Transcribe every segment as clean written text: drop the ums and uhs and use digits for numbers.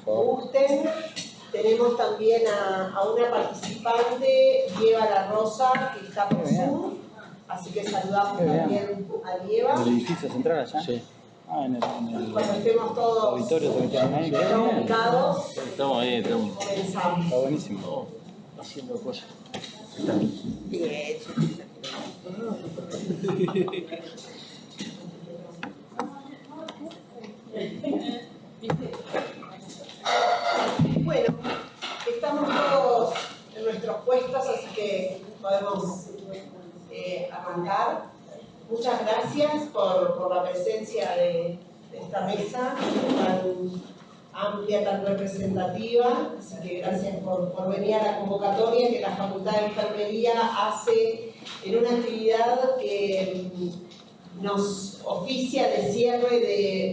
gusten. Tenemos también a una participante, Dieva La Rosa, que está por Zoom, así que saludamos también a Dieva. ¿En el edificio central allá? Sí. Ah, en el cuando estemos todos auditorio que tienen ahí. ubicados, Estamos ahí, estamos. Comenzamos. Está buenísimo. Haciendo cosas. Está bien. Bien. Bueno, estamos todos en nuestros puestos, así que podemos arrancar. Muchas gracias por la presencia de esta mesa tan amplia, tan representativa. Así que gracias por venir a la convocatoria que la Facultad de Enfermería hace en una actividad que nos oficia de cierre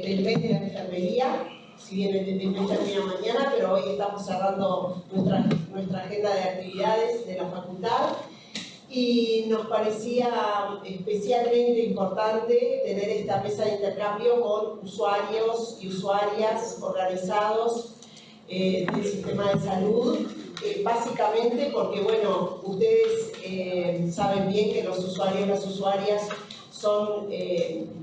del mes de la enfermería. Si bien el mes termina mañana, pero hoy estamos cerrando nuestra agenda de actividades de la facultad. Y nos parecía especialmente importante tener esta mesa de intercambio con usuarios y usuarias organizados del sistema de salud, básicamente porque, bueno, ustedes saben bien que los usuarios y las usuarias son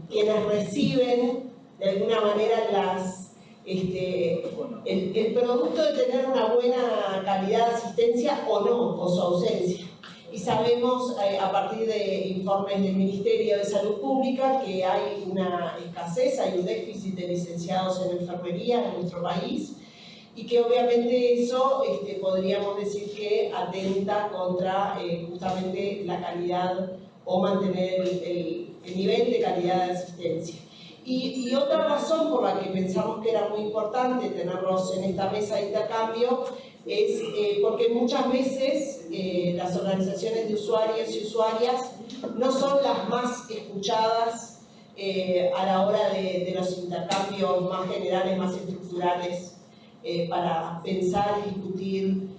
quienes reciben de alguna manera el producto de tener una buena calidad de asistencia o no, o su ausencia. Y sabemos, a partir de informes del Ministerio de Salud Pública, que hay una escasez, hay un déficit de licenciados en enfermería en nuestro país, y que obviamente eso podríamos decir que atenta contra justamente la calidad o mantener el nivel de calidad de asistencia. Y otra razón por la que pensamos que era muy importante tenerlos en esta mesa de intercambio es porque muchas veces las organizaciones de usuarios y usuarias no son las más escuchadas a la hora de los intercambios más generales, más estructurales, para pensar y discutir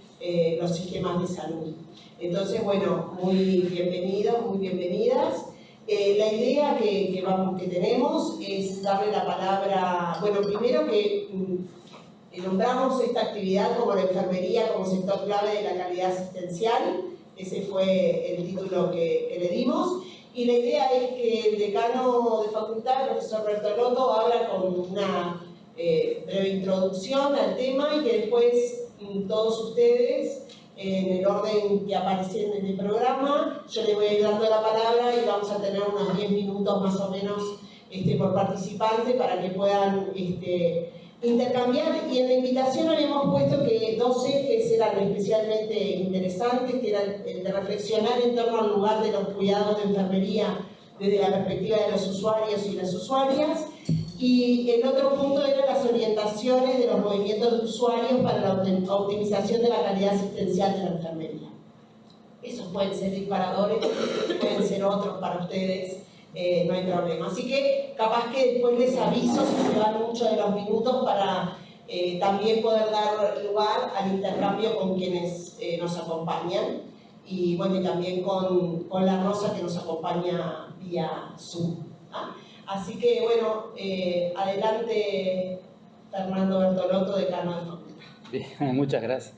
los sistemas de salud. Entonces, bueno, muy bienvenidos, muy bienvenidas. La idea que tenemos es darle la palabra, bueno, primero que nombramos esta actividad como la enfermería como sector clave de la calidad asistencial. Ese fue el título que le dimos. Y la idea es que el decano de facultad, el profesor Bertolotto, habla con una breve introducción al tema y que después todos ustedes, en el orden que aparece en el programa, yo les voy a ir dando la palabra y vamos a tener unos 10 minutos más o menos por participante para que puedan intercambiar. Y en la invitación habíamos puesto que dos ejes eran especialmente interesantes, que era el de reflexionar en torno al lugar de los cuidados de enfermería desde la perspectiva de los usuarios y las usuarias, y el otro punto era las orientaciones de los movimientos de usuarios para la optimización de la calidad asistencial de la enfermería. Esos pueden ser disparadores, pueden ser otros para ustedes, no hay problema. Así que capaz que después les aviso si se van mucho de los minutos para también poder dar lugar al intercambio con quienes nos acompañan, y bueno, y también con la Rosa que nos acompaña vía Zoom. Así que bueno, adelante Fernando Bertolotto, decano de facultad. Bien, muchas gracias.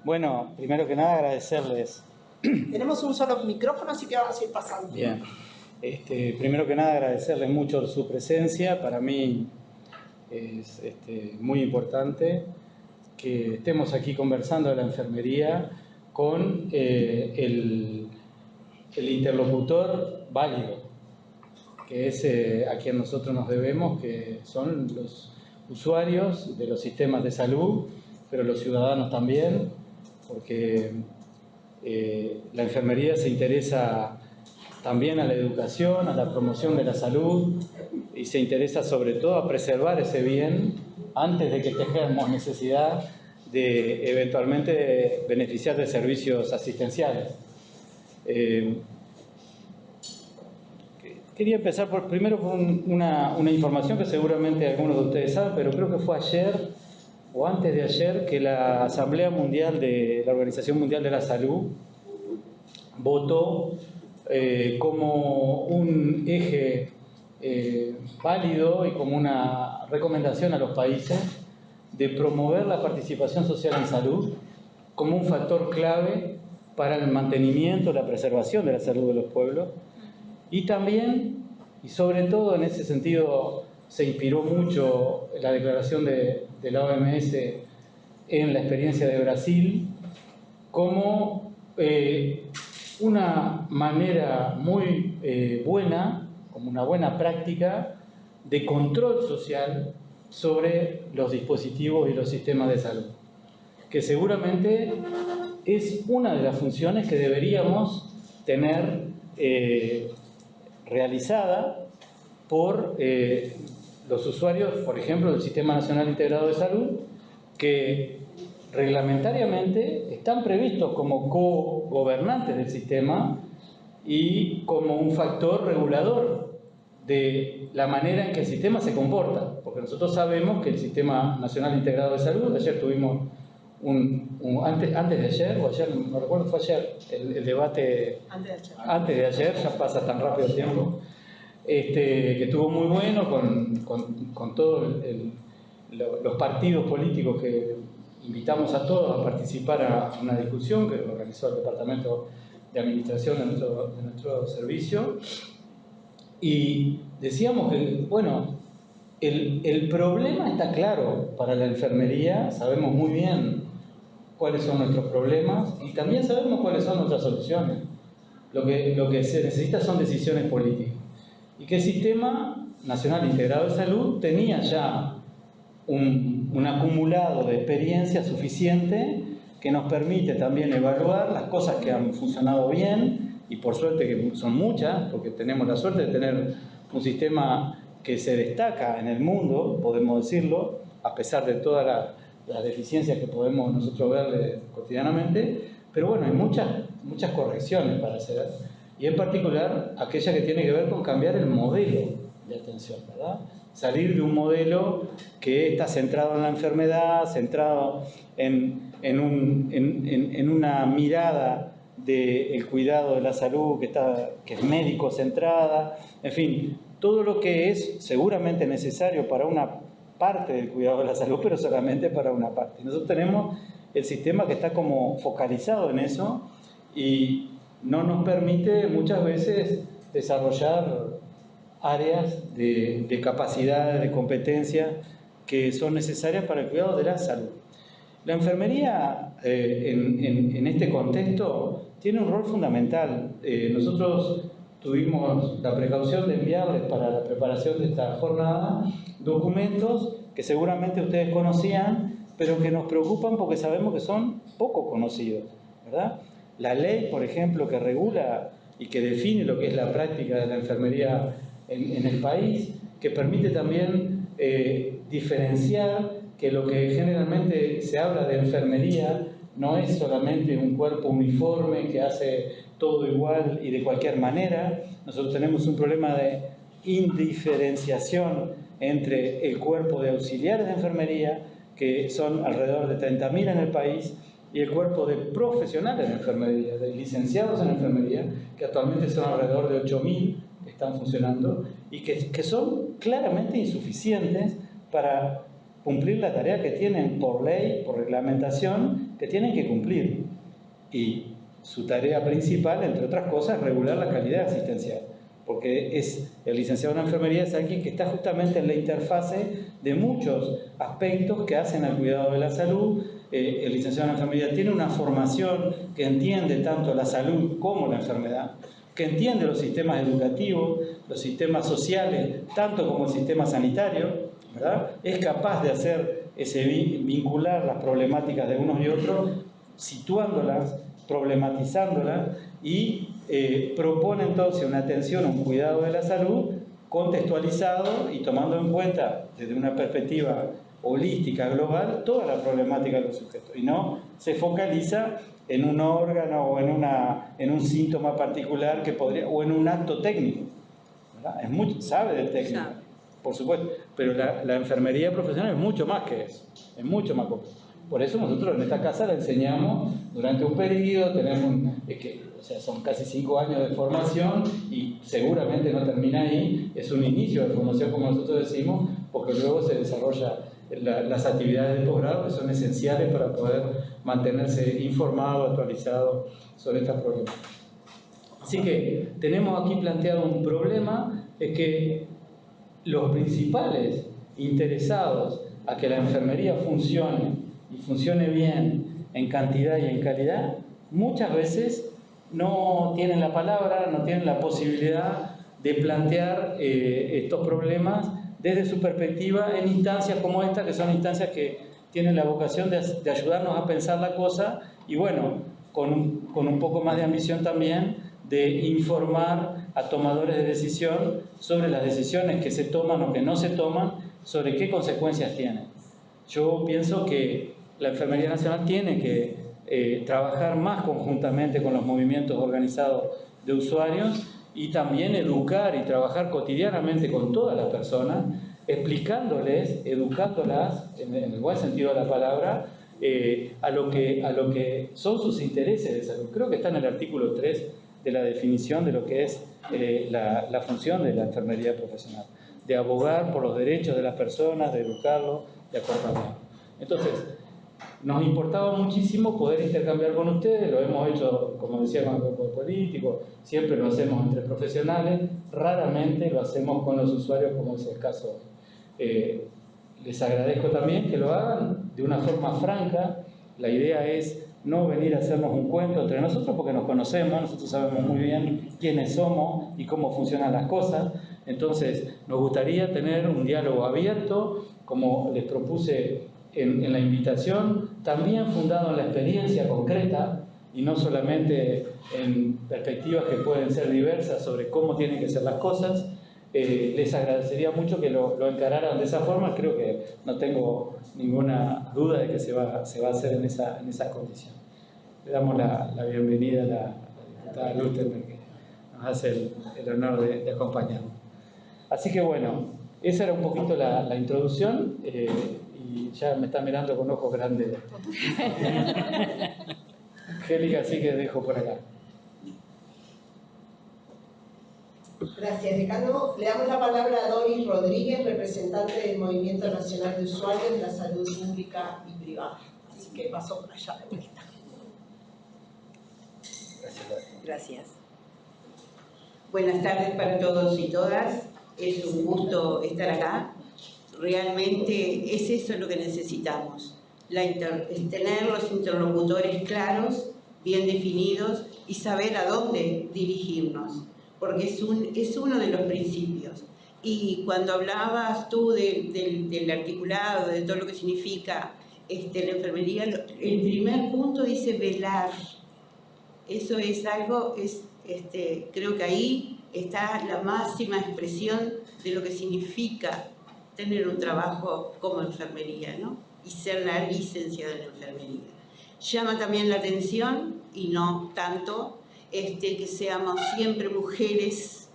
Bueno, primero que nada agradecerles. Tenemos un solo micrófono, así que vamos a ir pasando. Bien. Primero que nada agradecerles mucho su presencia. Para mí es muy importante que estemos aquí conversando de la enfermería con el interlocutor válido, que es a quien nosotros nos debemos, que son los usuarios de los sistemas de salud, pero los ciudadanos también, porque la enfermería se interesa también a la educación, a la promoción de la salud, y se interesa sobre todo a preservar ese bien antes de que tengamos necesidad de eventualmente beneficiar de servicios asistenciales. Quería empezar primero con una información que seguramente algunos de ustedes saben, pero creo que fue ayer o antes de ayer que la Asamblea Mundial de la Organización Mundial de la Salud votó como un eje válido y como una recomendación a los países de promover la participación social en salud como un factor clave para el mantenimiento, la preservación de la salud de los pueblos. Y también, y sobre todo en ese sentido, se inspiró mucho la declaración de la OMS en la experiencia de Brasil, como una manera muy buena, como una buena práctica de control social sobre los dispositivos y los sistemas de salud, que seguramente es una de las funciones que deberíamos tener realizada por los usuarios, por ejemplo, del Sistema Nacional Integrado de Salud, que reglamentariamente están previstos como co-gobernantes del sistema y como un factor regulador de la manera en que el sistema se comporta, porque nosotros sabemos que el Sistema Nacional Integrado de Salud, ayer tuvimos antes de ayer, o ayer, no recuerdo, fue ayer, el debate, antes de ayer, ya pasa tan rápido el tiempo, que estuvo muy bueno con todos los partidos políticos que invitamos a todos a participar a una discusión que organizó el Departamento de Administración de nuestro servicio. Y decíamos que, bueno, el problema está claro para la enfermería, sabemos muy bien cuáles son nuestros problemas y también sabemos cuáles son nuestras soluciones. Lo que se necesita son decisiones políticas. Y que el Sistema Nacional Integrado de Salud tenía ya un acumulado de experiencia suficiente que nos permite también evaluar las cosas que han funcionado bien, y por suerte que son muchas, porque tenemos la suerte de tener un sistema que se destaca en el mundo, podemos decirlo, a pesar de todas las deficiencias que podemos nosotros ver cotidianamente, pero bueno, hay muchas correcciones para hacer, y en particular aquella que tiene que ver con cambiar el modelo de atención, ¿verdad? Salir de un modelo que está centrado en la enfermedad, centrado en una mirada del cuidado de la salud que es médico centrada, en fin, todo lo que es seguramente necesario para una parte del cuidado de la salud, pero solamente para una parte. Nosotros tenemos el sistema que está como focalizado en eso y no nos permite muchas veces desarrollar áreas de capacidades, de competencias que son necesarias para el cuidado de la salud. La enfermería en este contexto tiene un rol fundamental. Nosotros tuvimos la precaución de enviarles para la preparación de esta jornada documentos que seguramente ustedes conocían, pero que nos preocupan porque sabemos que son poco conocidos, ¿verdad? La ley, por ejemplo, que regula y que define lo que es la práctica de la enfermería en el país, que permite también diferenciar que lo que generalmente se habla de enfermería no es solamente un cuerpo uniforme que hace todo igual y de cualquier manera. Nosotros tenemos un problema de indiferenciación entre el cuerpo de auxiliares de enfermería, que son alrededor de 30.000 en el país, y el cuerpo de profesionales de enfermería, de licenciados en enfermería, que actualmente son alrededor de 8.000 que están funcionando y que son claramente insuficientes para cumplir la tarea que tienen por ley, por reglamentación, que tienen que cumplir. Y su tarea principal, entre otras cosas, es regular la calidad asistencial, porque el licenciado en enfermería es alguien que está justamente en la interfase de muchos aspectos que hacen al cuidado de la salud. El licenciado en enfermería tiene una formación que entiende tanto la salud como la enfermedad, que entiende los sistemas educativos, los sistemas sociales, tanto como el sistema sanitario, ¿verdad? Es capaz de hacer vincular las problemáticas de unos y otros, situándolas, problematizándolas y propone entonces una atención, un cuidado de la salud contextualizado y tomando en cuenta desde una perspectiva holística, global, toda la problemática de los sujetos, y no se focaliza en un órgano o en un síntoma particular que podría, o en un acto técnico, ¿verdad? Sabe del técnico, por supuesto, pero la enfermería profesional es mucho más que eso, es mucho más complejo. Por eso nosotros en esta casa la enseñamos durante un periodo, son casi 5 años de formación y seguramente no termina ahí, es un inicio de formación como nosotros decimos, porque luego se desarrolla las actividades de posgrado que son esenciales para poder mantenerse informado, actualizado sobre estas problemas. Así que tenemos aquí planteado un problema, es que los principales interesados a que la enfermería funcione y funcione bien en cantidad y en calidad, muchas veces no tienen la palabra, no tienen la posibilidad de plantear estos problemas desde su perspectiva en instancias como esta, que son instancias que tienen la vocación de ayudarnos a pensar la cosa y bueno, con un poco más de ambición también de informar a tomadores de decisión sobre las decisiones que se toman o que no se toman, sobre qué consecuencias tienen. Yo pienso que la Enfermería Nacional tiene que trabajar más conjuntamente con los movimientos organizados de usuarios y también educar y trabajar cotidianamente con todas las personas, explicándoles, educándolas, en el buen sentido de la palabra, a lo que son sus intereses de salud. Creo que está en el artículo 3 de la definición de lo que es la función de la enfermería profesional, de abogar por los derechos de las personas, de educarlos, de acompañarlos. Entonces, nos importaba muchísimo poder intercambiar con ustedes, lo hemos hecho, como decía, con el grupo político, siempre lo hacemos entre profesionales, raramente lo hacemos con los usuarios como es el caso hoy. Les agradezco también que lo hagan de una forma franca. La idea es no venir a hacernos un cuento entre nosotros porque nos conocemos, nosotros sabemos muy bien quiénes somos y cómo funcionan las cosas. Entonces, nos gustaría tener un diálogo abierto, como les propuse en la invitación, también fundado en la experiencia concreta y no solamente en perspectivas que pueden ser diversas sobre cómo tienen que ser las cosas. Les agradecería mucho que lo encararan de esa forma. Creo que no tengo ninguna duda de que se va a hacer en esa condición. Le damos la bienvenida a la diputada Lusterberg, que nos hace el honor de acompañarnos. Así que bueno, esa era un poquito la introducción y ya me está mirando con ojos grandes Angélica, así que dejo por acá. Gracias, decano. Le damos la palabra a Doris Rodríguez, representante del Movimiento Nacional de Usuarios de la Salud Pública y Privada. Así que paso por allá de vuelta. Gracias. Buenas tardes para todos y todas. Es un gusto estar acá. Realmente es eso lo que necesitamos. Es tener los interlocutores claros, bien definidos y saber a dónde dirigirnos. Porque es uno de los principios. Y cuando hablabas tú del articulado, de todo lo que significa la enfermería, el primer punto dice velar. Eso es algo, creo que ahí está la máxima expresión de lo que significa tener un trabajo como enfermería, ¿no? Y ser la licenciada en enfermería. Llama también la atención, y no tanto, que seamos siempre mujeres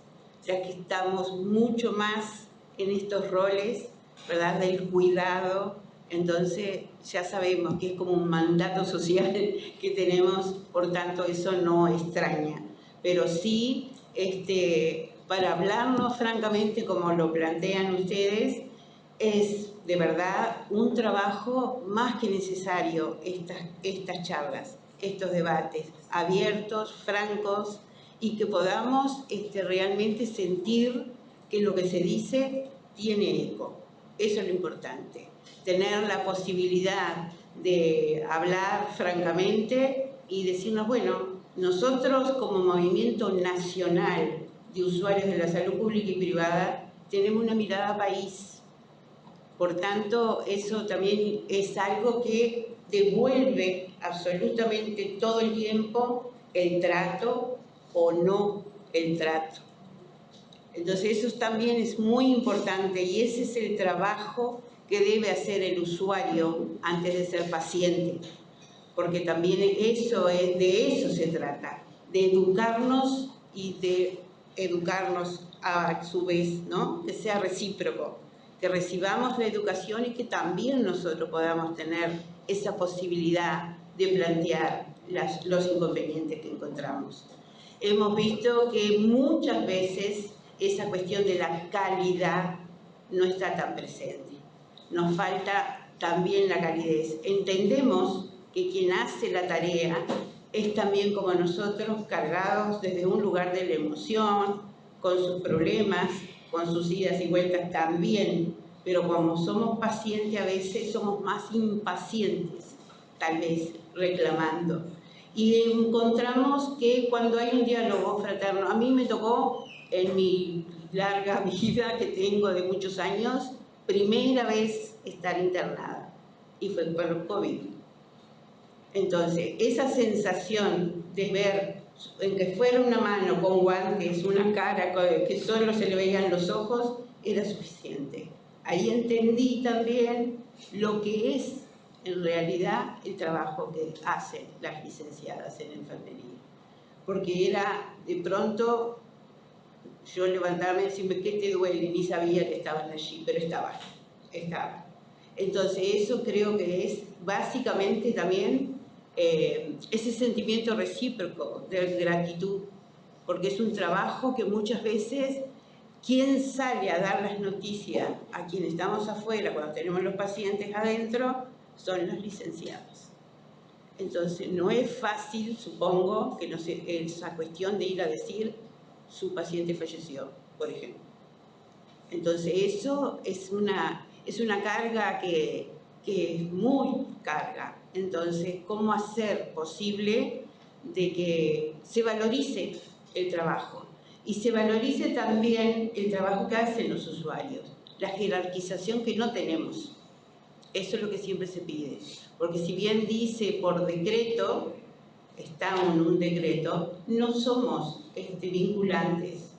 las que estamos mucho más en estos roles, ¿verdad?, del cuidado. Entonces ya sabemos que es como un mandato social que tenemos, por tanto eso no extraña. Pero sí, para hablarnos francamente como lo plantean ustedes, es de verdad un trabajo más que necesario estas charlas, estos debates abiertos, francos, y que podamos realmente sentir que lo que se dice tiene eco. Eso es lo importante, tener la posibilidad de hablar francamente y decirnos, bueno, nosotros como movimiento nacional de usuarios de la salud pública y privada tenemos una mirada país. Por tanto, eso también es algo que devuelve absolutamente todo el tiempo el trato o no el trato. Entonces eso también es muy importante y ese es el trabajo que debe hacer el usuario antes de ser paciente, porque también de eso se trata, de educarnos y de educarnos a su vez, ¿no? Que sea recíproco, que recibamos la educación y que también nosotros podamos tener esa posibilidad de plantear los inconvenientes que encontramos. Hemos visto que muchas veces esa cuestión de la calidad no está tan presente. nos falta también la calidez. Entendemos que quien hace la tarea es también como nosotros, cargados desde un lugar de la emoción, con sus problemas, con sus idas y vueltas también, pero como somos pacientes a veces somos más impacientes, tal vez reclamando. Y encontramos que cuando hay un diálogo fraterno, a mí me tocó en mi larga vida que tengo de muchos años, primera vez estar internada, y fue por el COVID. Entonces, esa sensación de ver en que fuera una mano con guantes, una cara que solo se le veían los ojos, era suficiente. Ahí entendí también lo que es en realidad el trabajo que hacen las licenciadas en enfermería. Porque era de pronto yo levantarme y decirme, ¿qué te duele? Ni sabía que estaban allí, pero estaba. Entonces eso creo que es básicamente también ese sentimiento recíproco de gratitud, porque es un trabajo que muchas veces quien sale a dar las noticias a quienes estamos afuera cuando tenemos los pacientes adentro son los licenciados. Entonces no es fácil, supongo, que no sé, esa cuestión de ir a decir su paciente falleció, por ejemplo. Entonces eso es una carga que es muy carga. Entonces, ¿cómo hacer posible de que se valorice el trabajo? Y se valorice también el trabajo que hacen los usuarios, la jerarquización que no tenemos. Eso es lo que siempre se pide. Porque si bien dice por decreto, está en un decreto, no somos vinculantes.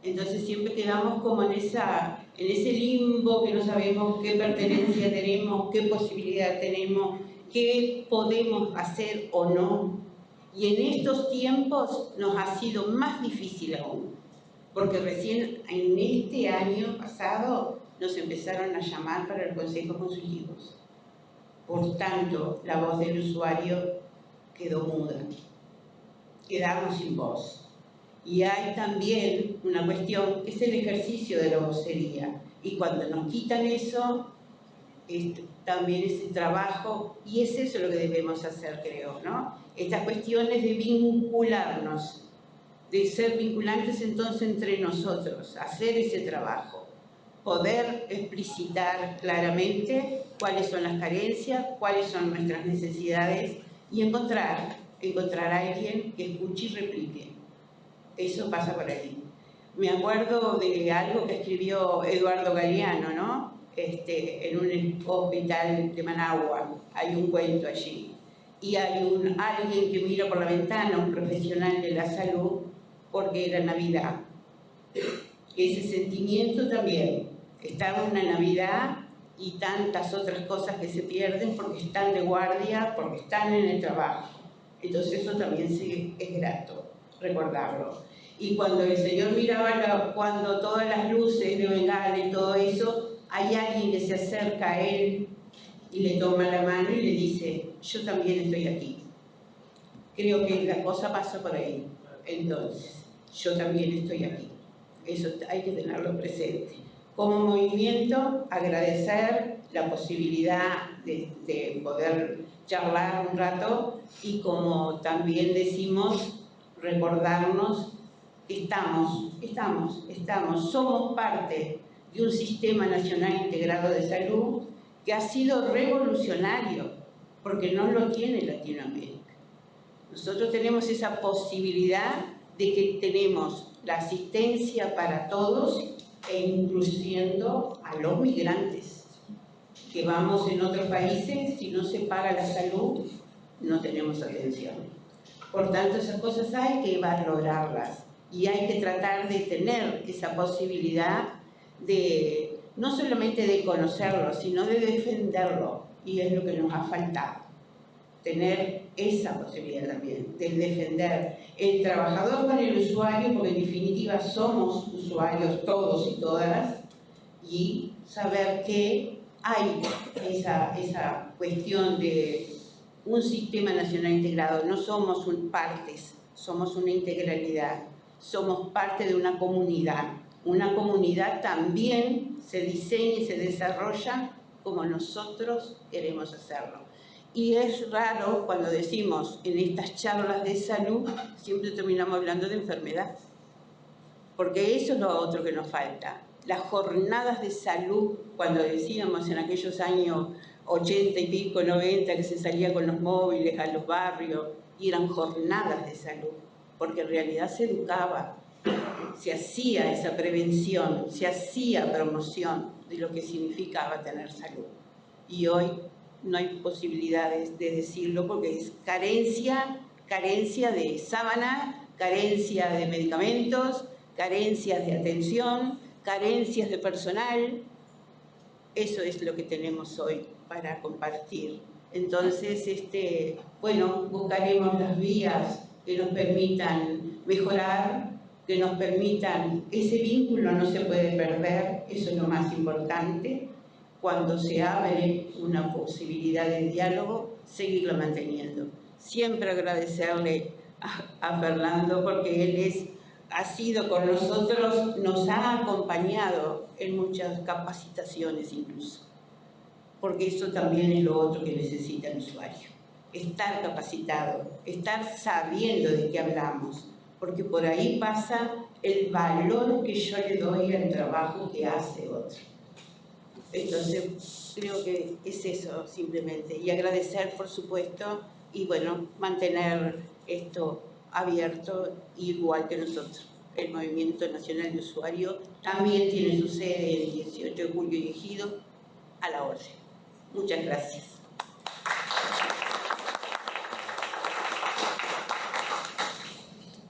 Entonces siempre quedamos como en ese limbo que no sabemos qué pertenencia tenemos, qué posibilidad tenemos, qué podemos hacer o no. Y en estos tiempos nos ha sido más difícil aún, porque recién en este año pasado nos empezaron a llamar para el Consejo Consultivos. Por tanto, la voz del usuario quedó muda, quedamos sin voz. Y hay también una cuestión que es el ejercicio de la vocería. Y cuando nos quitan eso, también ese trabajo, y es eso lo que debemos hacer, creo, ¿no? Estas cuestiones de vincularnos, de ser vinculantes entonces entre nosotros, hacer ese trabajo, poder explicitar claramente cuáles son las carencias, cuáles son nuestras necesidades y encontrar a alguien que escuche y replique. Eso pasa por ahí. Me acuerdo de algo que escribió Eduardo Galeano, ¿no? En un hospital de Managua, hay un cuento allí. Y hay alguien que mira por la ventana, un profesional de la salud, porque era Navidad. Ese sentimiento también. Está una Navidad y tantas otras cosas que se pierden porque están de guardia, porque están en el trabajo. Entonces eso también es grato recordarlo. Y cuando el Señor miraba, cuando todas las luces de bengala y todo eso, hay alguien que se acerca a Él y le toma la mano y le dice, yo también estoy aquí. Creo que la cosa pasa por ahí. Entonces, yo también estoy aquí. Eso hay que tenerlo presente. Como movimiento, agradecer la posibilidad de poder charlar un rato y como también decimos, recordarnos que somos parte de un sistema nacional integrado de salud que ha sido revolucionario, porque no lo tiene Latinoamérica. Nosotros tenemos esa posibilidad de que tenemos la asistencia para todos e incluyendo a los migrantes, que vamos en otros países, si no se paga la salud, no tenemos atención. Por tanto, esas cosas hay que valorarlas y hay que tratar de tener esa posibilidad de, no solamente de conocerlo, sino de defenderlo, y es lo que nos ha faltado, tener esa posibilidad también, de defender el trabajador con el usuario, porque en definitiva somos usuarios todos y todas, y saber que hay esa cuestión de un sistema nacional integrado. No somos partes, somos una integralidad, somos parte de una comunidad. Una comunidad también se diseña y se desarrolla como nosotros queremos hacerlo. Y es raro cuando decimos en estas charlas de salud, siempre terminamos hablando de enfermedad, porque eso es lo otro que nos falta. Las jornadas de salud, cuando decíamos en aquellos años 80 y pico, 90, que se salía con los móviles a los barrios, y eran jornadas de salud, porque en realidad se educaba, se hacía esa prevención, se hacía promoción de lo que significaba tener salud. Y hoy no hay posibilidades de decirlo porque es carencia de sábana, carencia de medicamentos, carencias de atención, carencias de personal. Eso es lo que tenemos hoy para compartir. Entonces, bueno, buscaremos las vías que nos permitan mejorar, que nos permitan, ese vínculo no se puede perder, eso es lo más importante. Cuando se abre una posibilidad de diálogo, seguirlo manteniendo. Siempre agradecerle a Fernando porque él ha sido con nosotros, nos ha acompañado en muchas capacitaciones incluso, porque eso también es lo otro que necesita el usuario, estar capacitado, estar sabiendo de qué hablamos, porque por ahí pasa el valor que yo le doy al trabajo que hace otro. Entonces, creo que es eso simplemente, y agradecer por supuesto, y bueno, mantener esto abierto igual que nosotros. El Movimiento Nacional de Usuarios también tiene su sede el 18 de julio y Ejido, a la orden. Muchas gracias.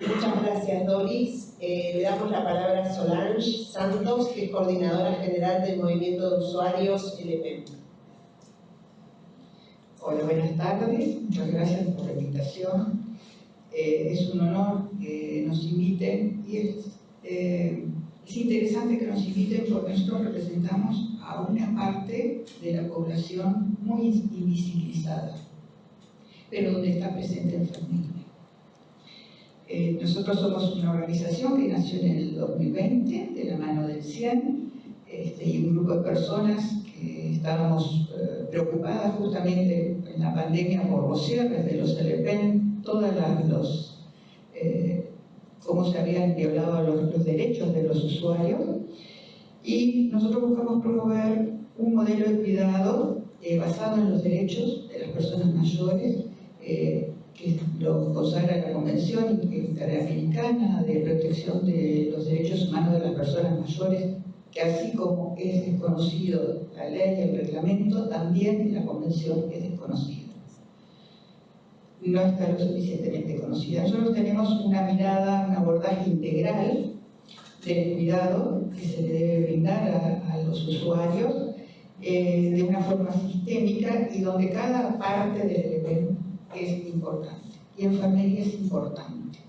Muchas gracias, Doris. Le damos la palabra a Solange Santos, que es coordinadora general del Movimiento de Usuarios LPEM. Hola, buenas tardes. Muchas gracias por la invitación. Es un honor que nos inviten y es interesante que nos inviten porque nosotros representamos a una parte de la población muy invisibilizada, pero donde está presente la enfermería. Nosotros somos una organización que nació en el 2020 de la mano del CIEN y un grupo de personas que estábamos preocupadas justamente en la pandemia por los cierres de los LPEM, cómo se habían violado los derechos de los usuarios, y nosotros buscamos promover un modelo de cuidado basado en los derechos de las personas mayores, que lo consagra la Convención Interamericana de Protección de los Derechos Humanos de las Personas Mayores, que así como es desconocido la ley y el reglamento, también la Convención es desconocida. No está lo suficientemente conocida. Nosotros tenemos una mirada, un abordaje integral del cuidado que se le debe brindar a los usuarios de una forma sistémica y donde cada parte del evento es importante. Y enfermería es importante.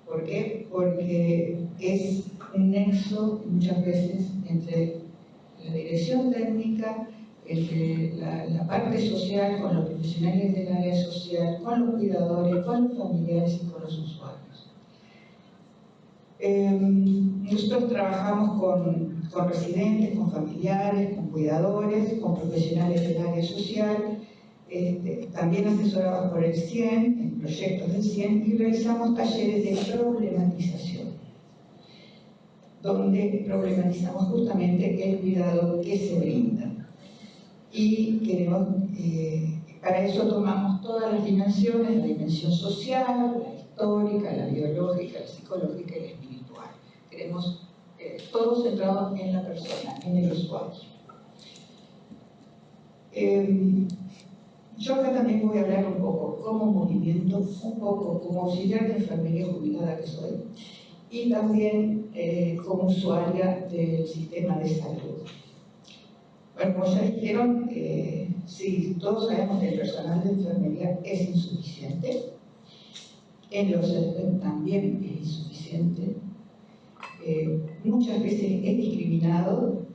¿Por qué? Porque es un nexo muchas veces entre la dirección técnica, entre la parte social, con los profesionales del área social, con los cuidadores, con los familiares y con los usuarios. Nosotros trabajamos con residentes, con familiares, con cuidadores, con profesionales del área social, también asesorados por el CIEN, en proyectos del CIEN, y realizamos talleres de problematización, donde problematizamos justamente el cuidado que se brinda. Y queremos, para eso tomamos todas las dimensiones, la dimensión social, la histórica, la biológica, la psicológica y la espiritual. Queremos todo centrado en la persona, en el usuario. Yo acá también voy a hablar un poco como movimiento, un poco como auxiliar de enfermería jubilada que soy, y también como usuaria del sistema de salud. Bueno, como ya dijeron, sí, todos sabemos que el personal de enfermería es insuficiente, en los CELPEM también es insuficiente, muchas veces es discriminado,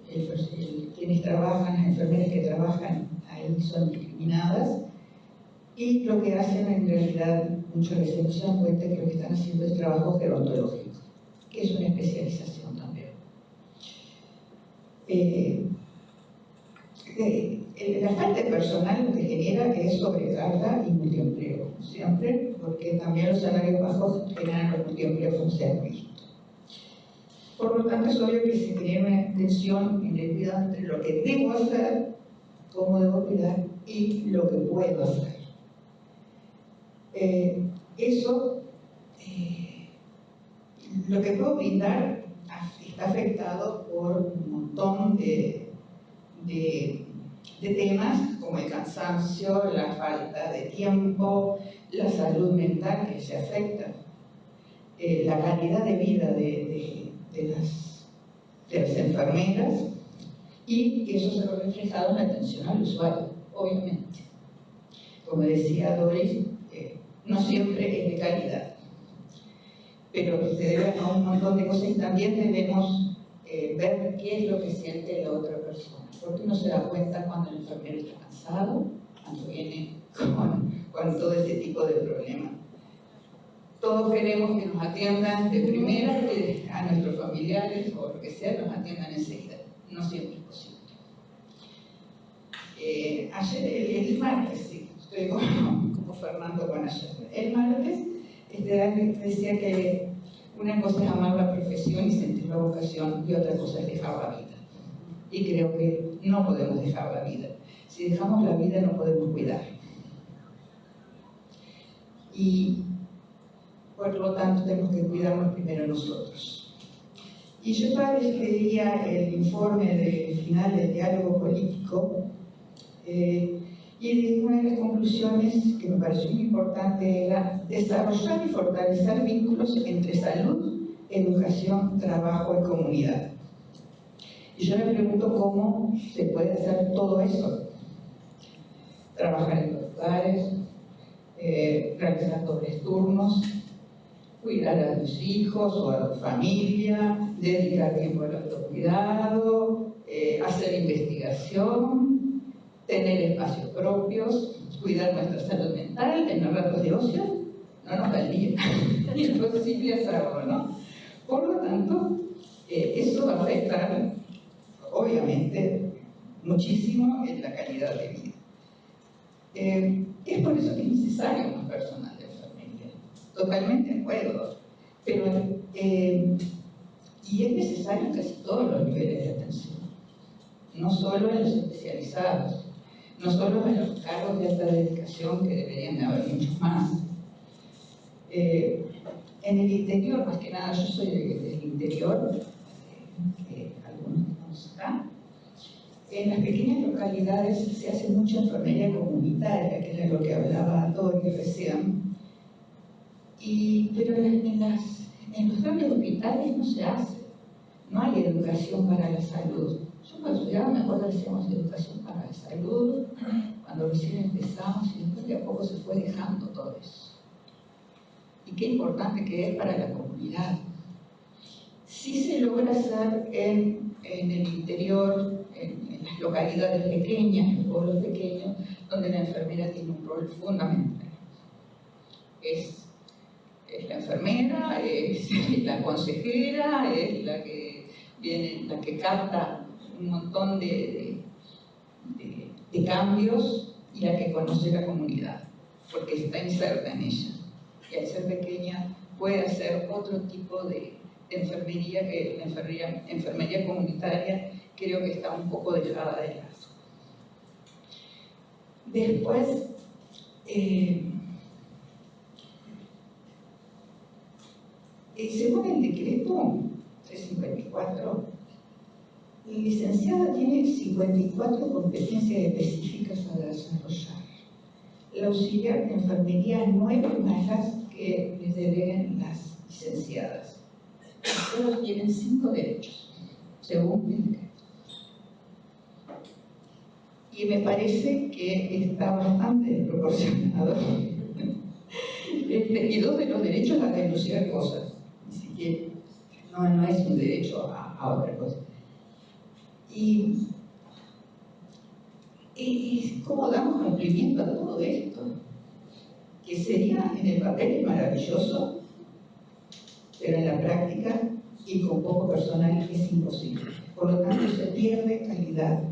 quienes trabajan, las enfermeras que trabajan ahí son discriminadas, y lo que hacen en realidad muchas veces no se dan cuenta que lo que están haciendo es trabajo gerontológico, que es una especialización también. La falta de personal lo que genera es sobrecarga y multiempleo, siempre, porque también los salarios bajos generan los multiempleos, como se ha visto. Por lo tanto, es obvio que se genera una tensión en el cuidado entre lo que debo hacer, cómo debo cuidar y lo que puedo hacer. Lo que puedo brindar está afectado por un montón de temas como el cansancio, la falta de tiempo, la salud mental que se afecta, la calidad de vida de las enfermeras, y eso se ve reflejado en la atención al usuario, obviamente. Como decía Doris, no siempre es de calidad, pero se debe a un montón de cosas, y también debemos ver qué es lo que siente la otra persona, porque uno se da cuenta cuando el enfermero está cansado, cuando viene con todo ese tipo de problemas. Todos queremos que nos atiendan de primera, que a nuestros familiares o lo que sea nos atiendan enseguida. No siempre es posible. Ayer, el martes, sí, estoy como Fernando con ayer. El martes, decía que una cosa es amar la profesión y sentir la vocación, y otra cosa es dejar la vida. Y creo que no podemos dejar la vida. Si dejamos la vida, no podemos cuidar. Y por lo tanto, tenemos que cuidarnos primero nosotros. Y yo esta vez leía el informe final del diálogo político, y una de las conclusiones que me pareció muy importante era desarrollar y fortalecer vínculos entre salud, educación, trabajo y comunidad. Y yo me pregunto cómo se puede hacer todo eso. Trabajar en los lugares, realizar dobles turnos, cuidar a tus hijos o a tu familia, dedicar tiempo al autocuidado, hacer investigación, tener espacios propios, cuidar nuestra salud mental, tener ratos de ocio, no nos da el día, y es posible hacerlo, ¿no? Por lo tanto, eso va a afectar, obviamente, muchísimo en la calidad de vida. Es por eso que es necesario más personal de enfermería, totalmente de acuerdo, pero y es necesario en casi todos los niveles de atención, no solo en los especializados, no solo en los cargos de alta dedicación, que deberían de haber muchos más. En el interior, más que nada, yo soy del interior, que algunos conocen acá. En las pequeñas localidades se hace mucha enfermería comunitaria, que era lo que hablaba Dori recién, pero en los grandes hospitales no se hace, no hay educación para la salud. Yo cuando estudiaba me acuerdo que hacíamos educación para la salud, cuando recién empezamos, y después de a poco se fue dejando todo eso. Y qué importante que es para la comunidad. Sí se logra hacer en el interior, en las localidades pequeñas, en los pueblos pequeños, donde la enfermera tiene un rol fundamental. Es la enfermera, es la consejera, es la que viene, la que capta un montón de cambios, y la que conoce la comunidad, porque está inserta en ella. Y al ser pequeña puede hacer otro tipo de enfermería, que la enfermería comunitaria creo que está un poco dejada de lado. Después, según el decreto 354, la licenciada tiene 54 competencias específicas a desarrollar. La auxiliar de enfermería 9 más las que les deleguen las licenciadas. Todos tienen 5 derechos, según el decreto. Y me parece que está bastante desproporcionado. Y 2 de los derechos a denunciar cosas. Así que no es un derecho a otra cosa. Y cómo damos cumplimiento a todo esto, que sería en el papel maravilloso, pero en la práctica y con poco personal es imposible. Por lo tanto, se pierde calidad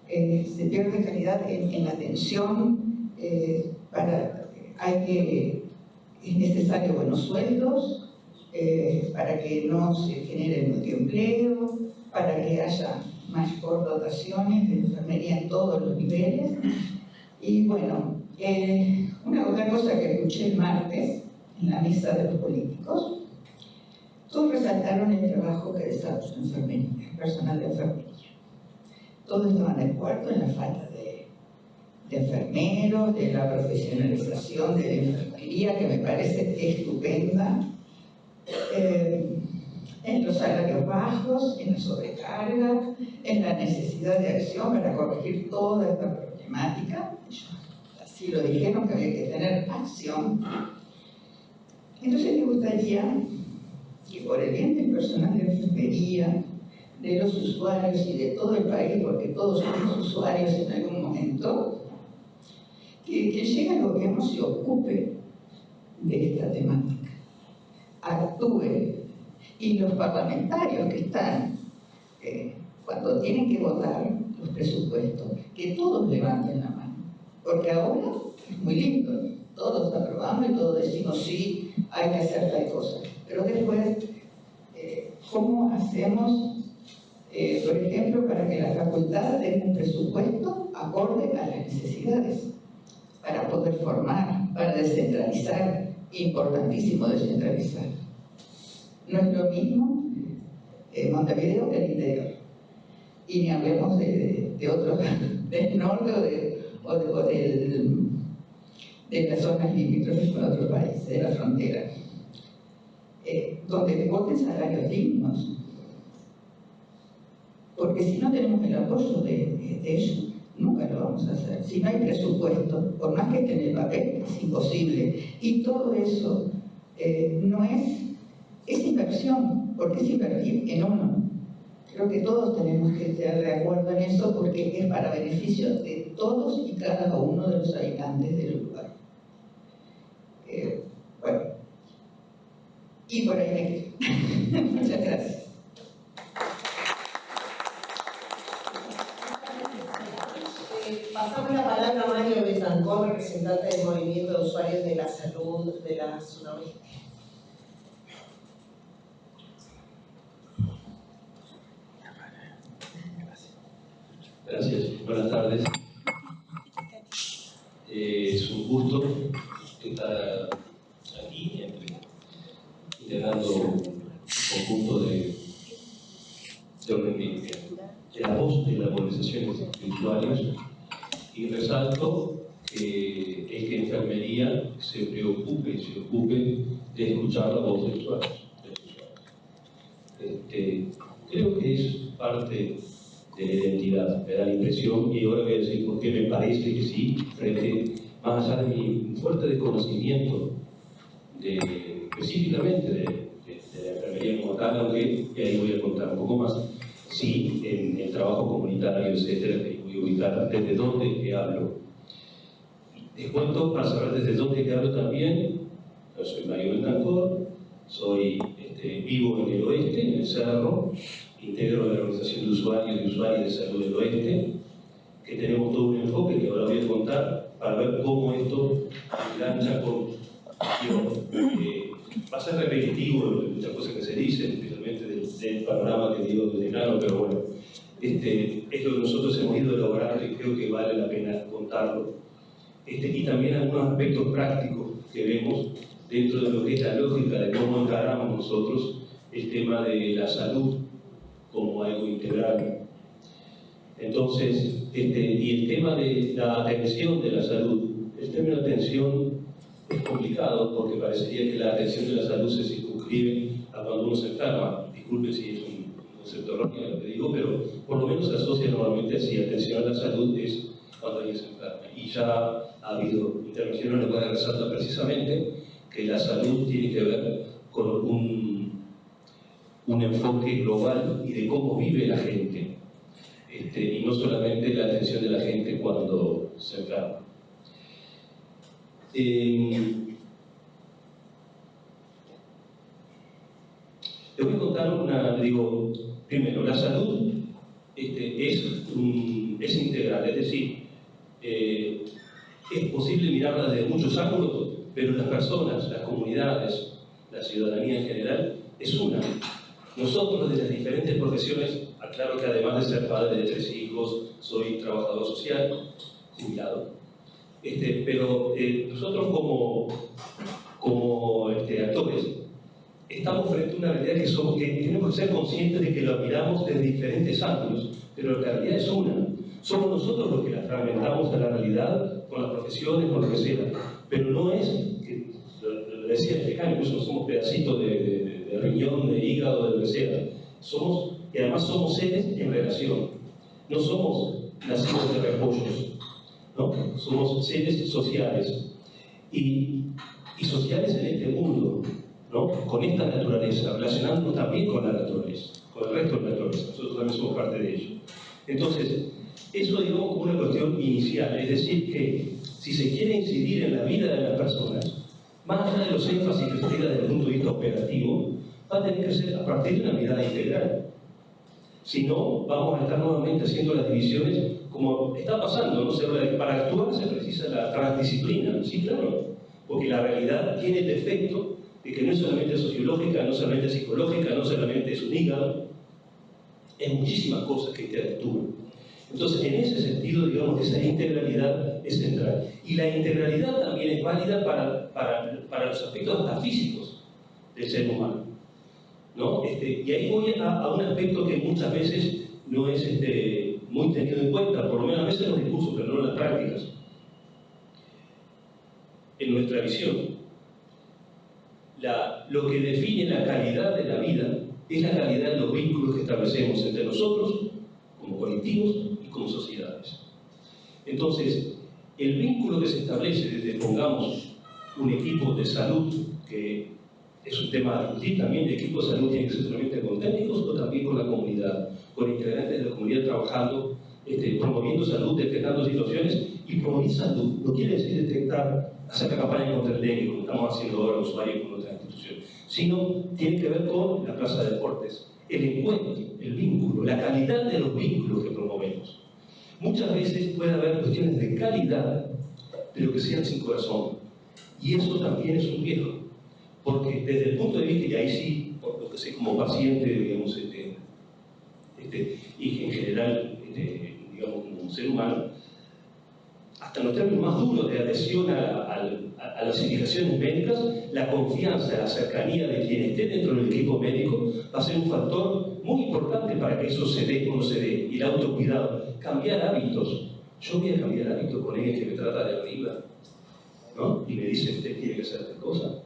se pierde calidad en la atención, es necesario buenos sueldos, para que no se genere multiempleo, para que haya mayor dotaciones de enfermería en todos los niveles. Y bueno, una otra cosa que escuché el martes en la mesa de los políticos, todos resaltaron el trabajo que desarrolla la enfermería, el personal de enfermería. Todos estaban de acuerdo en la falta de enfermeros, de la profesionalización de la enfermería, que me parece estupenda, en los salarios bajos, en la sobrecarga, en la necesidad de acción para corregir toda esta problemática. Así lo dijeron, que había que tener acción. Entonces me gustaría que, por el bien del personal de enfermería, de los usuarios y de todo el país, porque todos somos usuarios en algún momento, que llegue al gobierno se ocupe de esta temática, actúe, y los parlamentarios que están, cuando tienen que votar los presupuestos, que todos levanten la mano, porque ahora es muy lindo, todos aprobamos y todos decimos sí, hay que hacer tal cosa, pero después, ¿cómo hacemos, por ejemplo, para que la facultad tenga un presupuesto acorde a las necesidades, para poder formar, para descentralizar? Importantísimo descentralizar. No es lo mismo Montevideo que el interior. Y ni hablemos de otros, del norte o de las zonas limítrofes con otros países, de la frontera. Donde voten salarios dignos. Porque si no tenemos el apoyo de ellos, nunca lo vamos a hacer. Si no hay presupuesto, por más que esté en el papel, es imposible. Y todo eso no es inversión, porque es invertir en uno. Creo que todos tenemos que estar de acuerdo en eso, porque es para beneficio de todos y cada uno de los habitantes del lugar. Bueno, y por ahí me quedo. Muchas gracias. Pasamos la palabra a Mario Betancourt, representante del Movimiento de Usuarios de la Salud de la Zona Oeste. Gracias, buenas tardes. Es un gusto estar aquí integrando un conjunto de la voz de las organizaciones de usuarios, y resalto que enfermería se preocupe y se ocupe de escuchar la voz de usuarios. Creo que es parte de la identidad, me da la impresión, y ahora voy a decir por qué me parece que sí, más allá de mi fuerte desconocimiento específicamente de la enfermería como tal, aunque ahí voy a contar un poco más, sí, en el trabajo comunitario, etcétera, que voy a ubicar desde dónde que hablo. Les cuento para saber desde dónde que hablo también. Yo soy Mario Betancourt, soy vivo en el oeste, en el Cerro, integro la Organización de Usuarios y Usuarias de Salud del Oeste, que tenemos todo un enfoque que ahora voy a contar para ver cómo esto engancha con... va a ser repetitivo de muchas cosas que se dicen, especialmente del panorama que digo desde Cano, pero bueno, es lo que nosotros hemos ido elaborando y creo que vale la pena contarlo. Y también algunos aspectos prácticos que vemos dentro de lo que es la lógica de cómo encaramos nosotros el tema de la salud como algo integral. Entonces, y el tema de la atención de la salud, el término atención es complicado porque parecería que la atención de la salud se circunscribe a cuando uno se enferma. Disculpe si es un concepto erróneo lo que digo, pero por lo menos se asocia normalmente así. Atención a la salud es cuando alguien se enferma. Y ya ha habido intervenciones en las cuales resalta precisamente que la salud tiene que ver con un enfoque global y de cómo vive la gente, y no solamente la atención de la gente cuando se enferma. Les voy a contar primero, la salud es integral, es decir, es posible mirarla desde muchos ángulos, pero las personas, las comunidades, la ciudadanía en general, es una. Nosotros, de las diferentes profesiones, aclaro que además de ser padre de 3 hijos, soy trabajador social, jubilado, pero nosotros como actores, estamos frente a una realidad que tenemos que ser conscientes de que la miramos desde diferentes ángulos, pero la realidad es una. Somos nosotros los que la fragmentamos a la realidad, con las profesiones, con lo que sea, pero no es, lo decía el decano, incluso no somos pedacitos de riñón, de hígado, de lo que sea, y además somos seres en relación, no somos nacidos de repollos, ¿no? Somos seres sociales y sociales en este mundo, ¿no? Con esta naturaleza, relacionándonos también con la naturaleza, con el resto de la naturaleza. Nosotros también somos parte de ello. Entonces, eso digamos como una cuestión inicial, es decir, que si se quiere incidir en la vida de las personas, más allá de los énfasis que se tenga desde el punto de vista operativo, va a tener que ser a partir de una mirada integral. Si no, vamos a estar nuevamente haciendo las divisiones como está pasando, ¿no? Para actuar se precisa la transdisciplina, sí, claro, porque la realidad tiene el efecto de que no es solamente sociológica, no solamente psicológica, no solamente es un hígado, es muchísimas cosas que interactúan. Entonces, en ese sentido, digamos, esa integralidad es central. Y la integralidad también es válida para los aspectos hasta físicos del ser humano, ¿no? Y ahí voy a un aspecto que muchas veces no es muy tenido en cuenta, por lo menos a veces en los discursos, pero no en las prácticas. En nuestra visión, lo que define la calidad de la vida es la calidad de los vínculos que establecemos entre nosotros, como colectivos y como sociedades. Entonces, el vínculo que se establece desde, pongamos, un equipo de salud, que es un tema a discutir también, el equipo de salud tiene que ser solamente con técnicos o también con la comunidad, con integrantes de la comunidad trabajando, promoviendo salud, detectando situaciones, y promover salud no quiere decir hacer la campaña contra el dengue, como estamos haciendo ahora usuarios con otras instituciones, sino tiene que ver con la plaza de deportes, el encuentro, el vínculo, la calidad de los vínculos que promovemos. Muchas veces puede haber cuestiones de calidad de lo que sea sin corazón, y eso también es un riesgo, porque desde el punto de vista, y ahí sí, por lo que sé como paciente, digamos, y en general, digamos, como un ser humano, hasta en los términos más duros de adhesión a las indicaciones médicas, la confianza, la cercanía de quien esté dentro del equipo médico va a ser un factor muy importante para que eso se dé o no se dé. Y el autocuidado, cambiar hábitos. Yo voy a cambiar hábitos con alguien que me trata de arriba, ¿no? Y me dice, usted tiene que hacer tal cosa.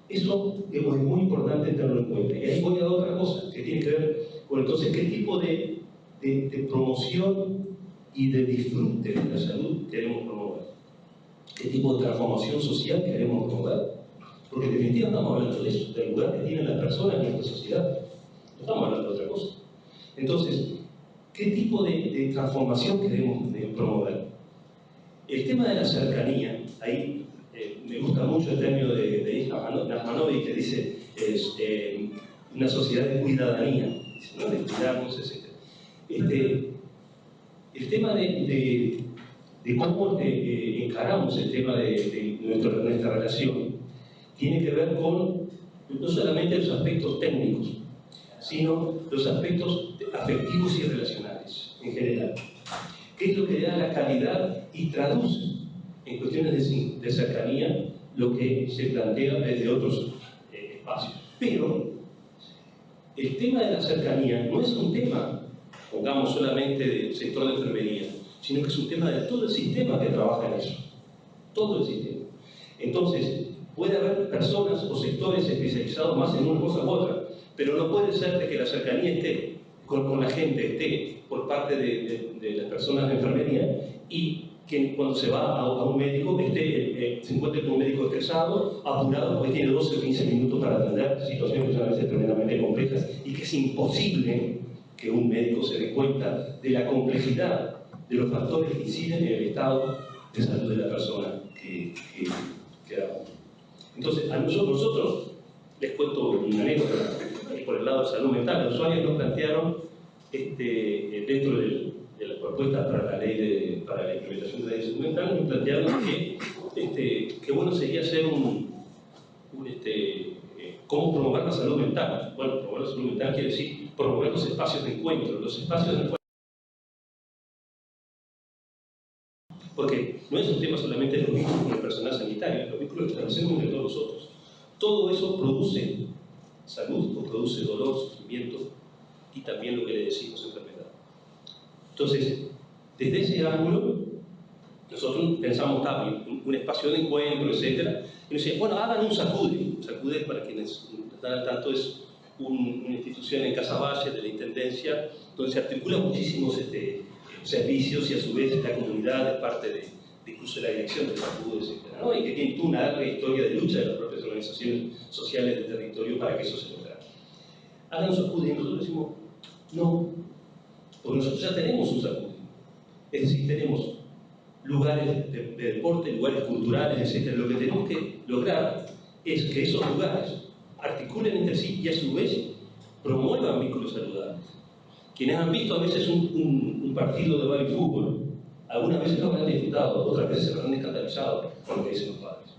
Eso, digamos, es muy importante tenerlo en cuenta. Y ahí voy a otra cosa, que tiene que ver con entonces qué tipo de promoción y de disfrute de la salud queremos promover. ¿Qué tipo de transformación social queremos promover? Porque en definitiva estamos hablando de eso, del lugar que tienen las personas en nuestra sociedad. No estamos hablando de otra cosa. Entonces, ¿qué tipo de transformación queremos promover? El tema de la cercanía, ahí me gusta mucho el término de Nasmanovic que dice una sociedad de cuidadanía, ¿no? De cuidarnos, etc. El tema de cómo encaramos el tema de nuestra relación tiene que ver con no solamente los aspectos técnicos, sino los aspectos afectivos y relacionales en general. ¿Qué es lo que da la calidad y traduce en cuestiones de cercanía lo que se plantea desde otros espacios? Pero el tema de la cercanía no es un tema, pongamos, solamente del sector de enfermería, sino que es un tema de todo el sistema que trabaja en eso. Todo el sistema. Entonces, puede haber personas o sectores especializados más en una cosa u otra, pero no puede ser de que la cercanía esté con la gente, esté por parte de las personas de enfermería y que cuando se va a un médico se encuentre con un médico estresado, apurado, porque tiene 12 o 15 minutos para atender situaciones que son a veces tremendamente complejas y que es imposible que un médico se dé cuenta de la complejidad de los factores que inciden en el estado de salud de la persona que da. Entonces, a nosotros les cuento una anécdota por el lado de salud mental. Los usuarios nos plantearon dentro de la propuesta para la ley para la implementación de la ley de salud mental, nos planteamos que bueno sería hacer cómo promover la salud mental. Bueno, promover la salud mental quiere decir promover los espacios de encuentro, los espacios de encuentro. Porque no es un tema solamente de los vínculos con el personal sanitario, los vínculos que establecemos entre todos nosotros. Todo eso produce salud o produce dolor, sufrimiento y también lo que le decimos enfermedad. Entonces, desde ese ángulo, nosotros pensamos un espacio de encuentro, etc. Y nos decían, bueno, hagan un sacude. Un sacude, para quienes están al tanto, es una institución en Casaballe de la Intendencia, donde se articulan muchísimos servicios y a su vez la comunidad es parte de incluso la dirección del sacude, etc., ¿no? Y que tiene toda una larga historia de lucha de las propias organizaciones sociales del territorio para que eso se lograra. Hagan un sacude y nosotros decimos, no, porque nosotros ya tenemos un sacude. Es decir, tenemos lugares de deporte, lugares culturales, etc. Lo que tenemos que lograr es que esos lugares articulen entre sí y a su vez promuevan vínculos saludables. Quienes han visto a veces un partido de baby fútbol, algunas veces lo han disfrutado, otras veces se lo han escandalizado con lo que dicen los padres.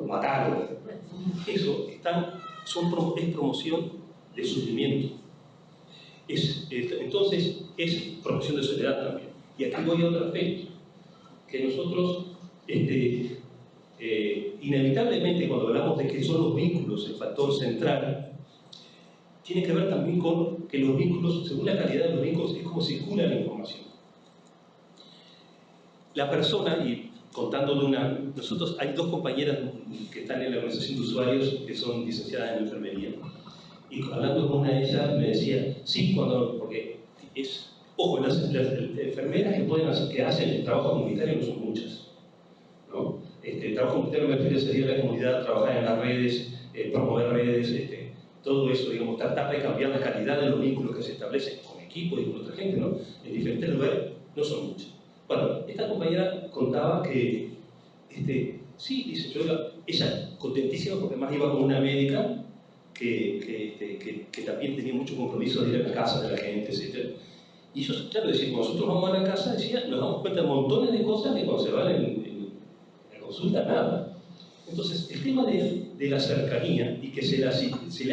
Matarlo. Eso es promoción de sufrimiento. Entonces, es promoción de soledad también. Y aquí voy a otro aspecto, que nosotros, inevitablemente, cuando hablamos de que son los vínculos el factor central, tiene que ver también con que los vínculos, según la calidad de los vínculos, es como circula la información. La persona, y contando nosotros hay dos compañeras que están en la organización de usuarios que son licenciadas en enfermería, y hablando con una de ellas me decía, sí, porque ojo, las enfermeras que hacen el trabajo comunitario no son muchas, ¿no? El trabajo comunitario me refiero a salir a la comunidad, trabajar en las redes, promover redes, todo eso, digamos, tratar de cambiar la calidad de los vínculos que se establecen con equipos y con otra gente, ¿no? En diferentes lugares, no son muchas. Bueno, esta compañera contaba que, sí, dice, ella contentísima porque además iba con una médica que también tenía mucho compromiso de ir a la casa de la gente, etc. Y ellos, claro, decían, cuando nosotros vamos a la casa, decía, nos damos cuenta de montones de cosas que cuando se van en la consulta, nada. Entonces, el tema de la cercanía y que se le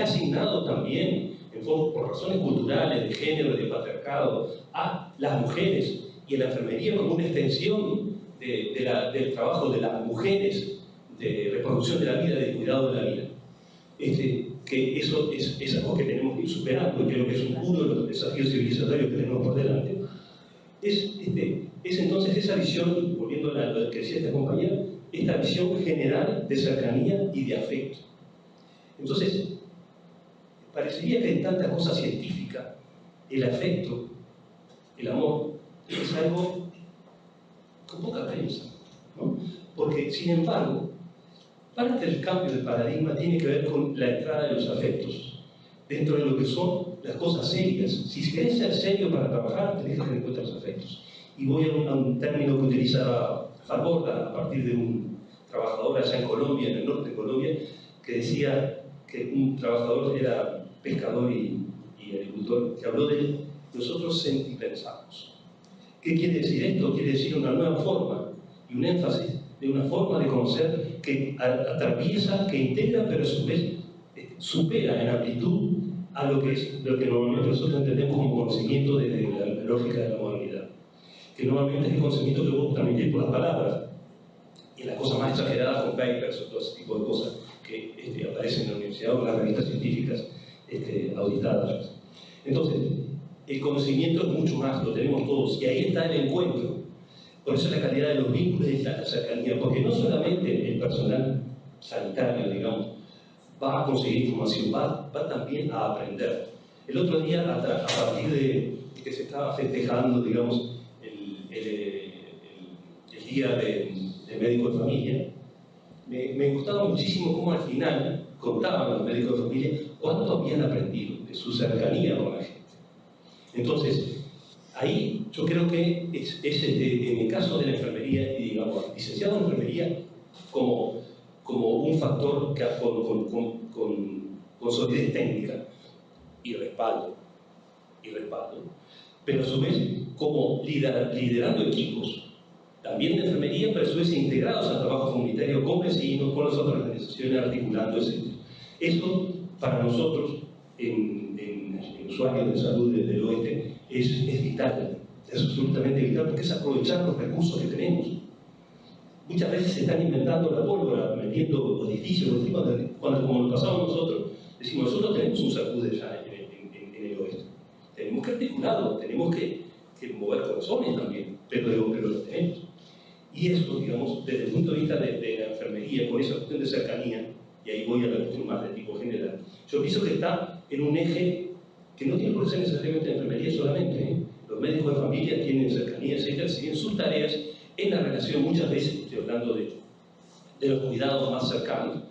ha asignado también, por razones culturales, de género, de patriarcado, a las mujeres y a la enfermería como una extensión del trabajo de las mujeres, de reproducción de la vida, de cuidado de la vida. Que eso es algo que tenemos que ir superando, y creo que es uno de los desafíos civilizatorios que tenemos por delante. Es entonces esa visión, volviendo a lo que decía esta compañera, esta visión general de cercanía y de afecto. Entonces, parecería que en tanta cosa científica, el afecto, el amor, es algo con poca prensa, ¿no? Porque, sin embargo, parte del cambio de paradigma tiene que ver con la entrada de los afectos dentro de lo que son las cosas serias. Si querés ser serio para trabajar, tenés que tener en cuenta los afectos. Y voy a un término que utiliza Farbord a partir de un trabajador allá en Colombia, en el norte de Colombia, que decía que un trabajador era pescador y agricultor, que habló de nosotros sentipensamos. ¿Qué quiere decir esto? Quiere decir una nueva forma y un énfasis de una forma de conocer que atraviesa, que integra, pero a su vez supera en amplitud a lo que normalmente nosotros entendemos como conocimiento desde la lógica de la modernidad. Que normalmente es el conocimiento que vos transmitís por las palabras, y las cosas más exageradas con papers o todo ese tipo de cosas que aparecen en la universidad o en las revistas científicas auditadas. Entonces, el conocimiento es mucho más, lo tenemos todos, y ahí está el encuentro. Por eso la calidad de los vínculos es la cercanía, porque no solamente el personal sanitario, digamos, va a conseguir información, va también a aprender. El otro día, a partir de que se estaba festejando, digamos, el día de médico de familia, me gustaba muchísimo cómo al final contaban los médicos de familia cuánto habían aprendido de su cercanía con la gente. Entonces, ahí yo creo que es en el caso de la enfermería, y digamos, licenciado en enfermería como un factor que con solidez técnica y respaldo y respaldo, pero a su vez como liderando equipos, también de enfermería, pero a su vez integrados al trabajo comunitario con vecinos, con las otras organizaciones, articulando, etc. Eso, para nosotros, en usuarios de salud del oeste, es vital, es absolutamente vital, porque es aprovechar los recursos que tenemos. Muchas veces se están inventando la pólvora, metiendo edificios, cuando como lo pasamos nosotros, decimos, nosotros tenemos un salud ya en el oeste. Tenemos que articularlo, tenemos que mover corazones también, pero lo tenemos. Y eso, digamos, desde el punto de vista de la enfermería, con esa cuestión de cercanía, y ahí voy a la cuestión más de tipo general, yo pienso que está en un eje que no tiene por qué ser necesariamente de enfermería solamente, ¿eh? Los médicos de familia tienen cercanía, etc. Si bien sus tareas en la relación, muchas veces, estoy hablando de los cuidados más cercanos,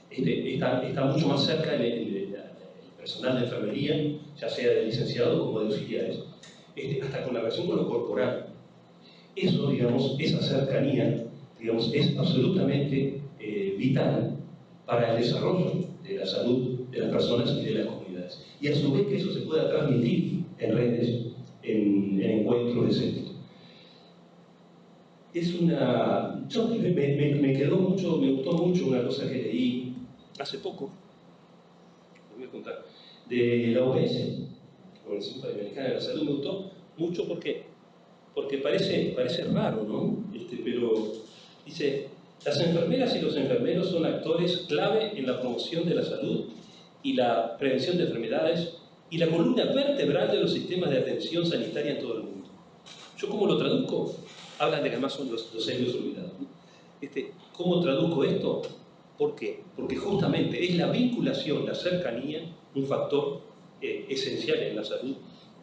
está mucho más cerca el personal de enfermería, ya sea de licenciados como de auxiliares, hasta con la relación con lo corporal. Eso, digamos, esa cercanía, digamos, es absolutamente vital para el desarrollo de la salud de las personas y de las comunidades. Y a su vez que eso se pueda transmitir en redes, en encuentros, etc. Es una... me gustó mucho una cosa que leí hace poco, lo voy a contar, de la OMS, la Organización Panamericana de la Salud. Me gustó mucho porque parece raro, ¿no? Pero dice, las enfermeras y los enfermeros son actores clave en la promoción de la salud y la prevención de enfermedades y la columna vertebral de los sistemas de atención sanitaria en todo el mundo. ¿Yo cómo lo traduzco? Hablan de que además son los héroes olvidados, ¿no? ¿Cómo traduzco esto? ¿Por qué? Porque justamente es la vinculación, la cercanía, un factor esencial en la salud,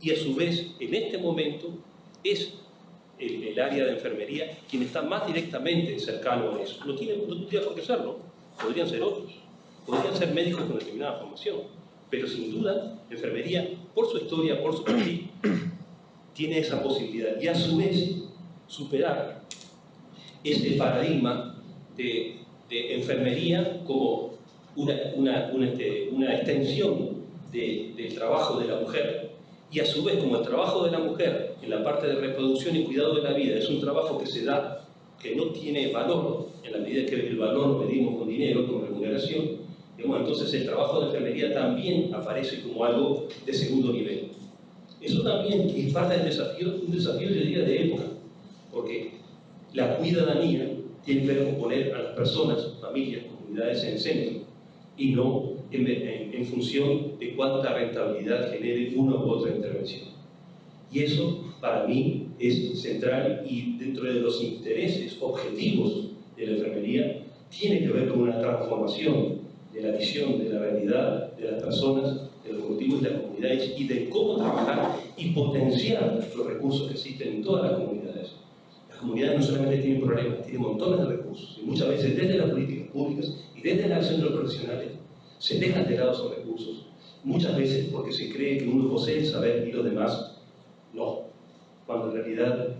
y a su vez, en este momento, es el área de enfermería quien está más directamente cercano a eso. No tiene por qué serlo, podrían ser otros, podrían ser médicos con determinada formación, pero sin duda, enfermería, por su historia, por su perfil, tiene esa posibilidad, y a su vez, superar este paradigma de enfermería como una extensión del trabajo de la mujer, y a su vez como el trabajo de la mujer en la parte de reproducción y cuidado de la vida es un trabajo que se da, que no tiene valor en la medida que el valor lo medimos con dinero, con remuneración, digamos, entonces el trabajo de enfermería también aparece como algo de segundo nivel. Eso también es parte del desafío, un desafío, yo diría, de época, porque la cuidadanía tiene que ver con poner a las personas, familias, comunidades en el centro, y no en función de cuánta rentabilidad genere una u otra intervención. Y eso, para mí, es central, y dentro de los intereses objetivos de la enfermería, tiene que ver con una transformación de la visión, de la realidad de las personas, de los colectivos y de las comunidades, y de cómo trabajar y potenciar los recursos que existen en todas las comunidades. Las comunidades no solamente tienen problemas, tienen montones de recursos, y muchas veces desde las políticas públicas y desde la acción de los profesionales se dejan de lado esos recursos, muchas veces porque se cree que uno posee el saber y los demás no, cuando en realidad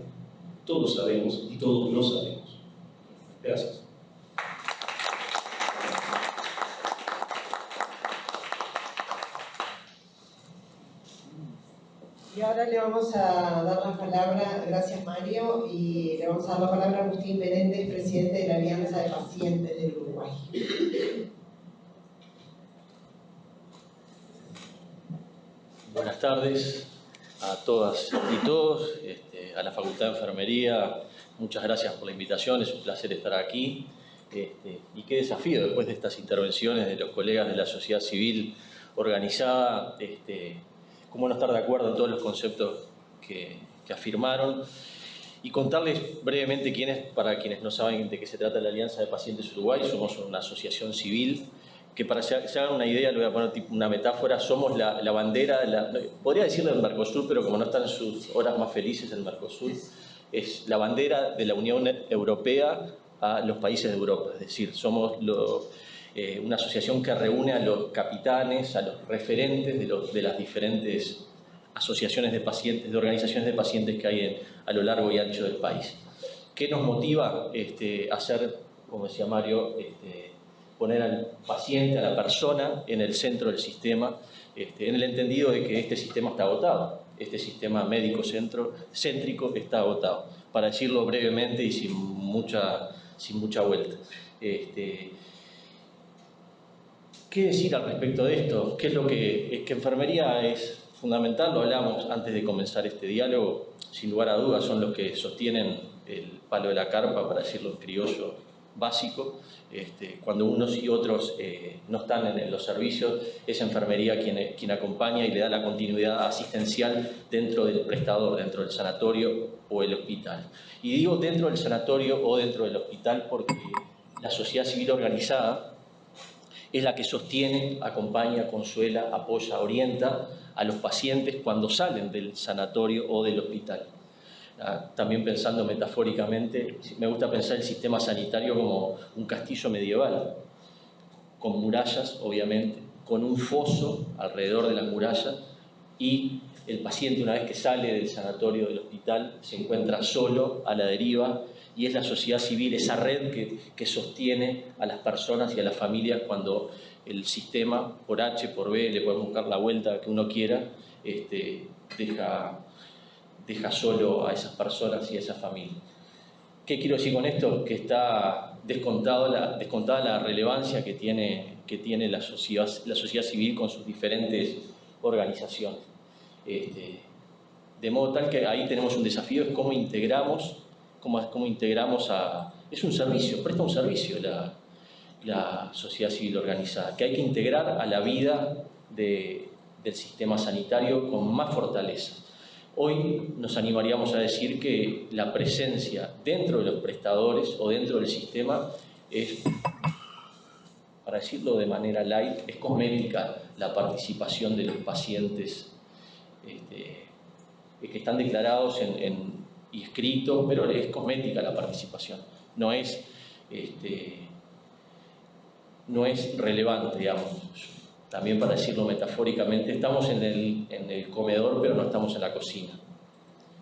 todos sabemos y todos no sabemos. Gracias. Y ahora le vamos a dar la palabra, gracias Mario, y le vamos a dar la palabra a Agustín Menéndez, presidente de la Alianza de Pacientes del Uruguay. Buenas tardes a todas y todos, a la Facultad de Enfermería, muchas gracias por la invitación, es un placer estar aquí. Y qué desafío después de estas intervenciones de los colegas de la sociedad civil organizada, cómo no estar de acuerdo en todos los conceptos que afirmaron, y contarles brevemente para quienes no saben de qué se trata la Alianza de Pacientes Uruguay. Somos una asociación civil que, para que se hagan una idea, le voy a poner tipo una metáfora, somos la bandera, podría decirle del Mercosur, pero como no está en sus horas más felices el Mercosur, es la bandera de la Unión Europea a los países de Europa. Es decir, somos una asociación que reúne a los capitanes, a los referentes de las diferentes asociaciones de pacientes, de organizaciones de pacientes que hay a lo largo y ancho del país. ¿Qué nos motiva a hacer, como decía Mario, poner al paciente, a la persona, en el centro del sistema, en el entendido de que este sistema está agotado? este sistema médico-céntrico está agotado. Para decirlo brevemente y sin mucha vuelta. ¿Qué decir al respecto de esto? ¿Qué es lo que enfermería es fundamental? Lo hablamos antes de comenzar este diálogo. Sin lugar a dudas son los que sostienen el palo de la carpa, para decirlo en criollo básico. Cuando unos y otros no están en los servicios, es enfermería quien acompaña y le da la continuidad asistencial dentro del prestador, dentro del sanatorio o el hospital. Y digo dentro del sanatorio o dentro del hospital porque la sociedad civil organizada es la que sostiene, acompaña, consuela, apoya, orienta a los pacientes cuando salen del sanatorio o del hospital. También pensando metafóricamente, me gusta pensar el sistema sanitario como un castillo medieval, con murallas, obviamente, con un foso alrededor de las murallas, y el paciente, una vez que sale del sanatorio o del hospital, se encuentra solo, a la deriva, y es la sociedad civil, esa red que sostiene a las personas y a las familias cuando el sistema, por H, por B, le podemos buscar la vuelta que uno quiera, deja solo a esas personas y a esas familias. ¿Qué quiero decir con esto? Que está descontada la relevancia que tiene la sociedad civil con sus diferentes organizaciones. De modo tal que ahí tenemos un desafío, es cómo integramos a... Es un servicio, presta un servicio la sociedad civil organizada, que hay que integrar a la vida del sistema sanitario con más fortaleza. Hoy nos animaríamos a decir que la presencia dentro de los prestadores o dentro del sistema es, para decirlo de manera light, es cosmética la participación de los pacientes que están declarados y escritos, pero es cosmética la participación, no es relevante, digamos. También, para decirlo metafóricamente, estamos en el comedor, pero no estamos en la cocina,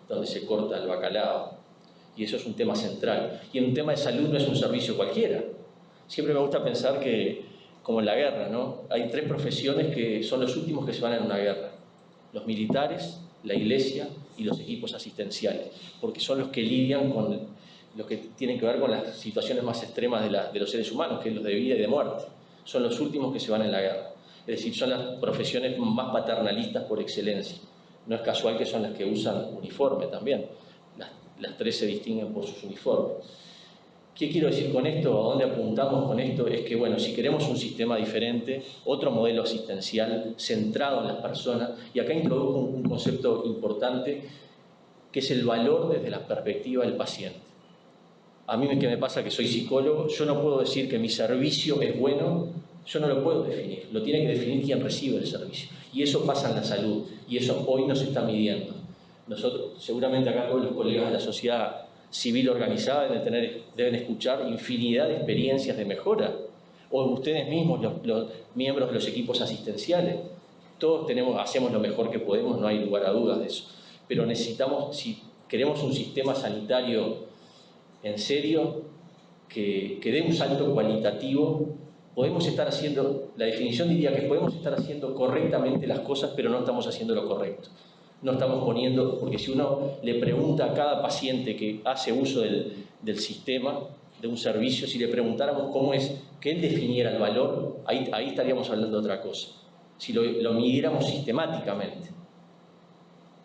donde se corta el bacalao. Y eso es un tema central. Y en un tema de salud no es un servicio cualquiera. Siempre me gusta pensar que, como en la guerra, ¿no? Hay 3 profesiones que son los últimos que se van en una guerra: los militares, la iglesia y los equipos asistenciales, porque son los que lidian con lo que tienen que ver con las situaciones más extremas de los seres humanos, que es los de vida y de muerte. Son los últimos que se van en la guerra. Es decir, son las profesiones más paternalistas por excelencia. No es casual que son las que usan uniforme también. Las 3 se distinguen por sus uniformes. ¿Qué quiero decir con esto? ¿A dónde apuntamos con esto? Es que, bueno, si queremos un sistema diferente, otro modelo asistencial centrado en las personas, y acá introduzco un concepto importante, que es el valor desde la perspectiva del paciente. A mí, que me pasa que soy psicólogo, yo no puedo decir que mi servicio es bueno, yo no lo puedo definir, lo tiene que definir quien recibe el servicio. Y eso pasa en la salud, y eso hoy no se está midiendo. Nosotros, seguramente acá todos los colegas de la sociedad civil organizada deben escuchar infinidad de experiencias de mejora, o ustedes mismos, los miembros de los equipos asistenciales. Todos hacemos lo mejor que podemos, no hay lugar a dudas de eso. Pero necesitamos, si queremos un sistema sanitario en serio, que dé un salto cualitativo, la definición diría que podemos estar haciendo correctamente las cosas, pero no estamos haciendo lo correcto. No estamos poniendo, porque si uno le pregunta a cada paciente que hace uso del sistema, de un servicio, si le preguntáramos cómo es que él definiera el valor, ahí estaríamos hablando de otra cosa. Si lo midiéramos sistemáticamente.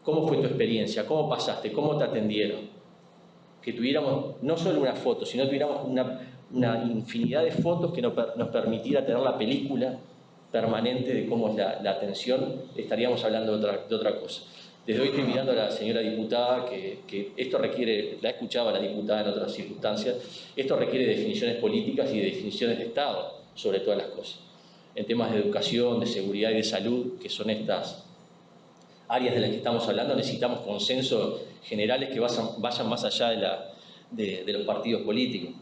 ¿Cómo fue tu experiencia? ¿Cómo pasaste? ¿Cómo te atendieron? Que tuviéramos no solo una foto, sino tuviéramos una infinidad de fotos que nos permitiera tener la película permanente de cómo es la atención, estaríamos hablando de otra cosa. Desde hoy estoy mirando a la señora diputada, que esto requiere, la escuchaba la diputada en otras circunstancias, esto requiere definiciones políticas y de definiciones de Estado sobre todas las cosas. En temas de educación, de seguridad y de salud, que son estas áreas de las que estamos hablando, necesitamos consensos generales que vayan más allá de los partidos políticos.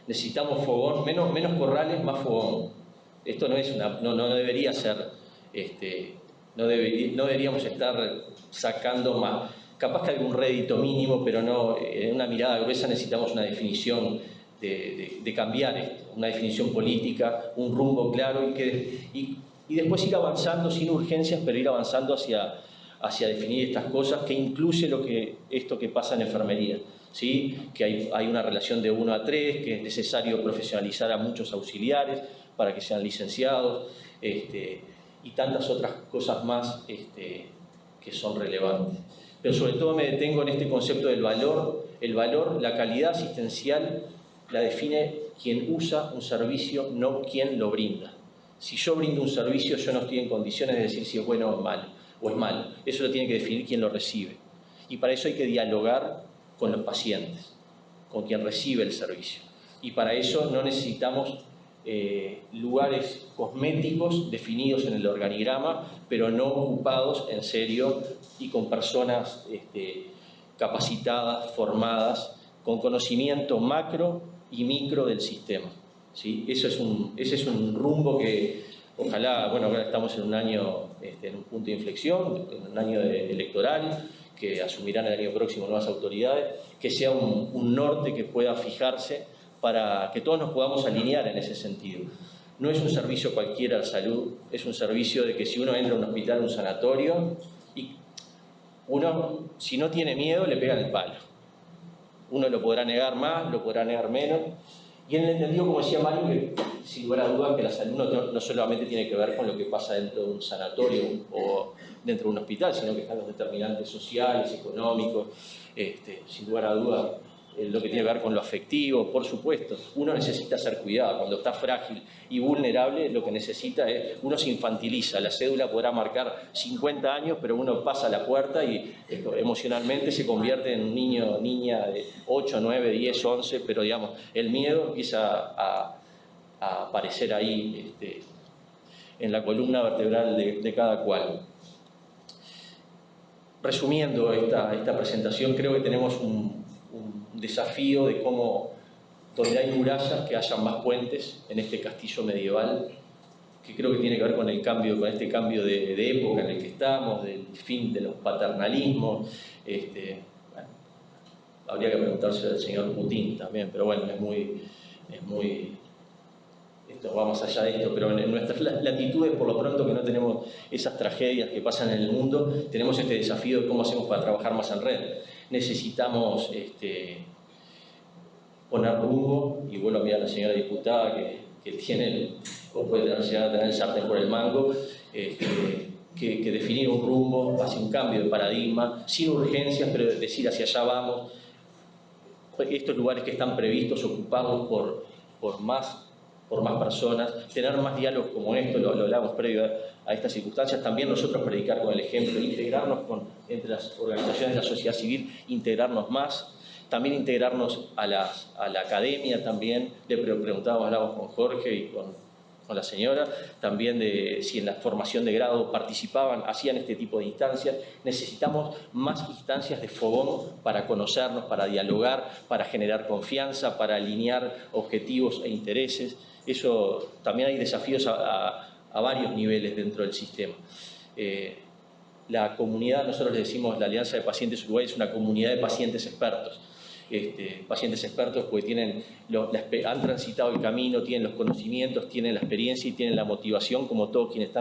Necesitamos fogón, menos corrales, más fogón. Esto no debería ser, no deberíamos estar sacando más, capaz que algún rédito mínimo, pero no, en una mirada gruesa necesitamos una definición de cambiar esto, una definición política, un rumbo claro y después ir avanzando sin urgencias, pero ir avanzando hacia hacia definir estas cosas, que incluye esto que pasa en enfermería, ¿sí? Que hay una relación de 1 a 3, que es necesario profesionalizar a muchos auxiliares para que sean licenciados, y tantas otras cosas más que son relevantes. Pero sobre todo me detengo en este concepto del valor. El valor, la calidad asistencial la define quien usa un servicio, no quien lo brinda. Si yo brindo un servicio, yo no estoy en condiciones de decir si es bueno o es malo. Eso lo tiene que definir quien lo recibe. Y para eso hay que dialogar con los pacientes, con quien recibe el servicio. Y para eso no necesitamos lugares cosméticos definidos en el organigrama, pero no ocupados en serio y con personas capacitadas, formadas, con conocimiento macro y micro del sistema, ¿sí? Ese es un rumbo que ojalá, bueno, ahora estamos en un año, en un punto de inflexión, en un año electoral, que asumirán el año próximo nuevas autoridades, que sea un norte que pueda fijarse para que todos nos podamos alinear en ese sentido. No es un servicio cualquiera de salud, es un servicio de que si uno entra a un hospital, a un sanatorio, y uno, si no tiene miedo, le pegan el palo. Uno lo podrá negar más, lo podrá negar menos, y él entendió, como decía Mario, que sin lugar a dudas que la salud no solamente tiene que ver con lo que pasa dentro de un sanatorio o dentro de un hospital, sino que están los determinantes sociales, económicos, sin lugar a dudas lo que tiene que ver con lo afectivo, por supuesto. Uno necesita ser cuidado. Cuando está frágil y vulnerable, lo que necesita es, uno se infantiliza. La cédula podrá marcar 50 años, pero uno pasa la puerta y emocionalmente se convierte en un niño o niña de 8, 9, 10, 11, pero digamos, el miedo empieza a aparecer ahí en la columna vertebral de cada cual. Resumiendo esta presentación, creo que tenemos un desafío de cómo, donde hay murallas, que haya más puentes en este castillo medieval, que creo que tiene que ver con el cambio, con este cambio de época en el que estamos, del fin de los paternalismos. Bueno, habría que preguntarse al señor Putin también, pero bueno, es muy esto va más allá de esto, pero en nuestras latitudes, por lo pronto, que no tenemos esas tragedias que pasan en el mundo, tenemos este desafío de cómo hacemos para trabajar más en red. Necesitamos poner rumbo, y vuelvo a mirar a la señora diputada que tiene, o puede llegar a tener el sartén por el mango, que definir un rumbo hacia un cambio de paradigma, sin urgencias, pero decir hacia allá vamos. Estos lugares que están previstos, ocupados por más personas, tener más diálogos como esto, lo hablamos previo a estas circunstancias, también nosotros predicar con el ejemplo, integrarnos entre las organizaciones de la sociedad civil, integrarnos más, también integrarnos a la academia también, le preguntábamos, hablábamos con Jorge y con la señora, también de si en la formación de grado participaban, hacían este tipo de instancias. Necesitamos más instancias de fogón para conocernos, para dialogar, para generar confianza, para alinear objetivos e intereses. Eso también hay desafíos a varios niveles dentro del sistema. La comunidad, nosotros le decimos, la Alianza de Pacientes Uruguay es una comunidad de pacientes expertos. Pacientes expertos porque han transitado el camino, tienen los conocimientos, tienen la experiencia y tienen la motivación, como todos quienes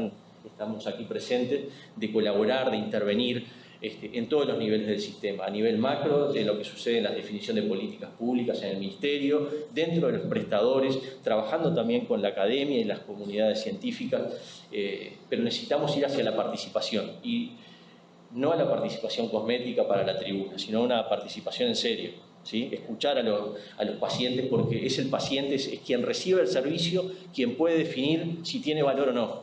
estamos aquí presentes, de colaborar, de intervenir en todos los niveles del sistema, a nivel macro, de lo que sucede en la definición de políticas públicas en el Ministerio, dentro de los prestadores, trabajando también con la academia y las comunidades científicas, pero necesitamos ir hacia la participación, y no a la participación cosmética para la tribuna, sino a una participación en serio. ¿Sí? Escuchar a los pacientes, porque es el paciente, es quien recibe el servicio, quien puede definir si tiene valor o no.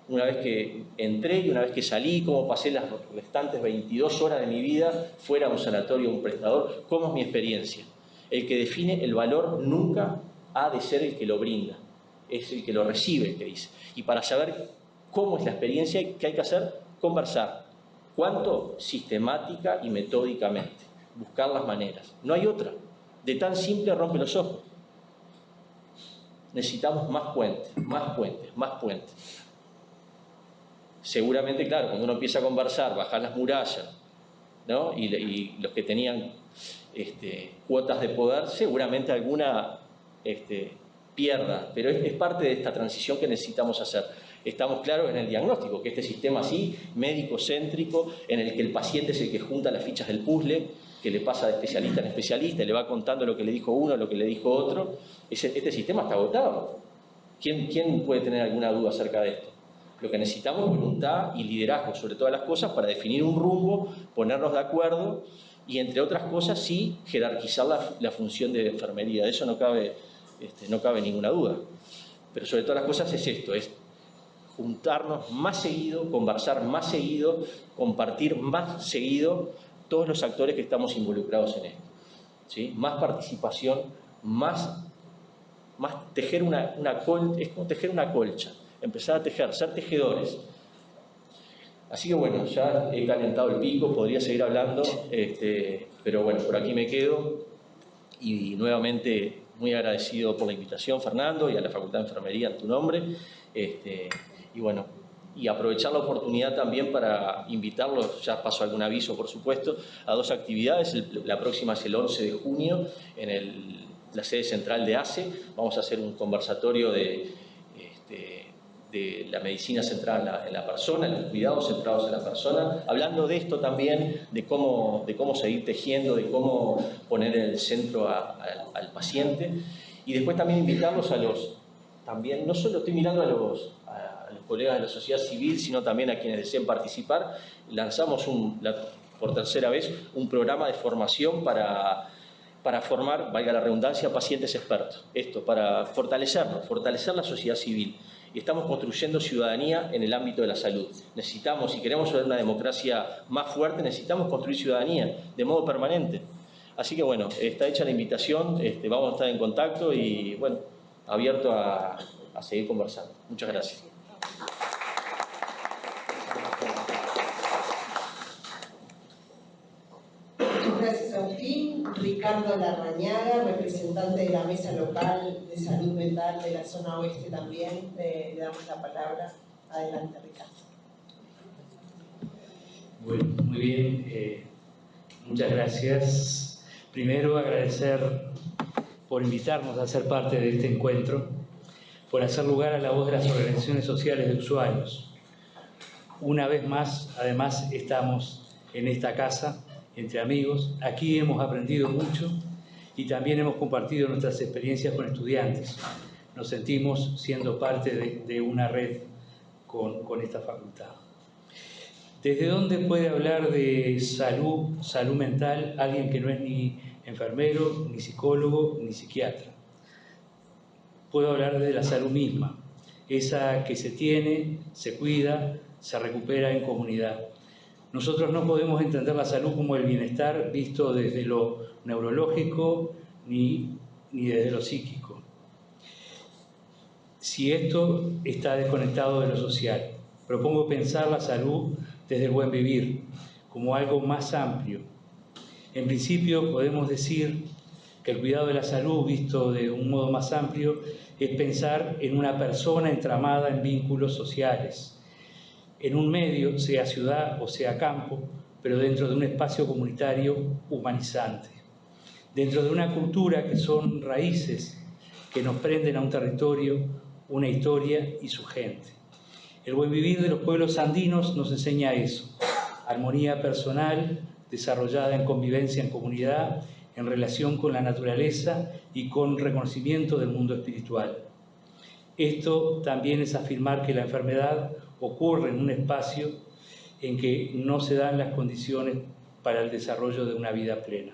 Una vez que entré y una vez que salí, cómo pasé las restantes 22 horas de mi vida fuera a un sanatorio o un prestador, cómo es mi experiencia. El que define el valor nunca ha de ser el que lo brinda, es el que lo recibe, el que dice. Y para saber cómo es la experiencia, ¿qué hay que hacer? Conversar. ¿Cuánto? Sistemática y metódicamente. Buscar las maneras. No hay otra. De tan simple rompe los ojos. Necesitamos más puentes, más puentes, más puentes. Seguramente, claro, cuando uno empieza a conversar, bajar las murallas, ¿no? Y los que tenían cuotas de poder, seguramente alguna pierda, pero es parte de esta transición que necesitamos hacer. estamos claros en el diagnóstico, que este sistema así, médico-céntrico, en el que el paciente es el que junta las fichas del puzzle, que le pasa de especialista en especialista y le va contando lo que le dijo uno, lo que le dijo otro, este sistema está agotado. ¿Quién puede tener alguna duda acerca de esto? Lo que necesitamos es voluntad y liderazgo sobre todas las cosas para definir un rumbo, ponernos de acuerdo y, entre otras cosas, sí jerarquizar la función de enfermería. De eso no cabe ninguna duda. Pero sobre todas las cosas es esto, es juntarnos más seguido, conversar más seguido, compartir más seguido todos los actores que estamos involucrados en esto, ¿sí? Más participación, más tejer es como tejer una colcha, empezar a tejer, ser tejedores. Así que bueno, ya he calentado el pico, podría seguir hablando, pero bueno, por aquí me quedo y nuevamente muy agradecido por la invitación, Fernando, y a la Facultad de Enfermería en tu nombre, y bueno, y aprovechar la oportunidad también para invitarlos, ya paso algún aviso por supuesto, a 2 actividades. La próxima es el 11 de junio en la sede central de ACE. Vamos a hacer un conversatorio de la medicina centrada en la persona, en los cuidados centrados en la persona, hablando de esto también, de cómo seguir tejiendo, de cómo poner en el centro al paciente. Y después también invitarlos también, no solo estoy mirando a los colegas de la sociedad civil, sino también a quienes deseen participar. Lanzamos por tercera vez un programa de formación para formar, valga la redundancia, pacientes expertos. Esto, para fortalecer la sociedad civil. Y estamos construyendo ciudadanía en el ámbito de la salud. Necesitamos, si queremos ver una democracia más fuerte, necesitamos construir ciudadanía de modo permanente. Así que bueno, está hecha la invitación, vamos a estar en contacto y bueno, abierto a seguir conversando. Muchas gracias. Gracias, Agustín. Ricardo Larrañaga, representante de la Mesa Local de Salud Mental de la Zona Oeste también. Le damos la palabra. Adelante, Ricardo. Bueno, muy bien. Muchas gracias. Primero, agradecer por invitarnos a ser parte de este encuentro, por hacer lugar a la voz de las organizaciones sociales de usuarios. Una vez más, además, estamos en esta casa, entre amigos. Aquí hemos aprendido mucho y también hemos compartido nuestras experiencias con estudiantes. Nos sentimos siendo parte de una red con esta facultad. ¿Desde dónde puede hablar de salud mental alguien que no es ni enfermero, ni psicólogo, ni psiquiatra? Puedo hablar de la salud misma, esa que se tiene, se cuida, se recupera en comunidad. Nosotros no podemos entender la salud como el bienestar visto desde lo neurológico ni desde lo psíquico. Si esto está desconectado de lo social, propongo pensar la salud desde el buen vivir, como algo más amplio. En principio podemos decir que el cuidado de la salud, visto de un modo más amplio, es pensar en una persona entramada en vínculos sociales, en un medio, sea ciudad o sea campo, pero dentro de un espacio comunitario humanizante, dentro de una cultura que son raíces que nos prenden a un territorio, una historia y su gente. El buen vivir de los pueblos andinos nos enseña eso: armonía personal desarrollada en convivencia en comunidad, en relación con la naturaleza y con reconocimiento del mundo espiritual. Esto también es afirmar que la enfermedad ocurre en un espacio en que no se dan las condiciones para el desarrollo de una vida plena.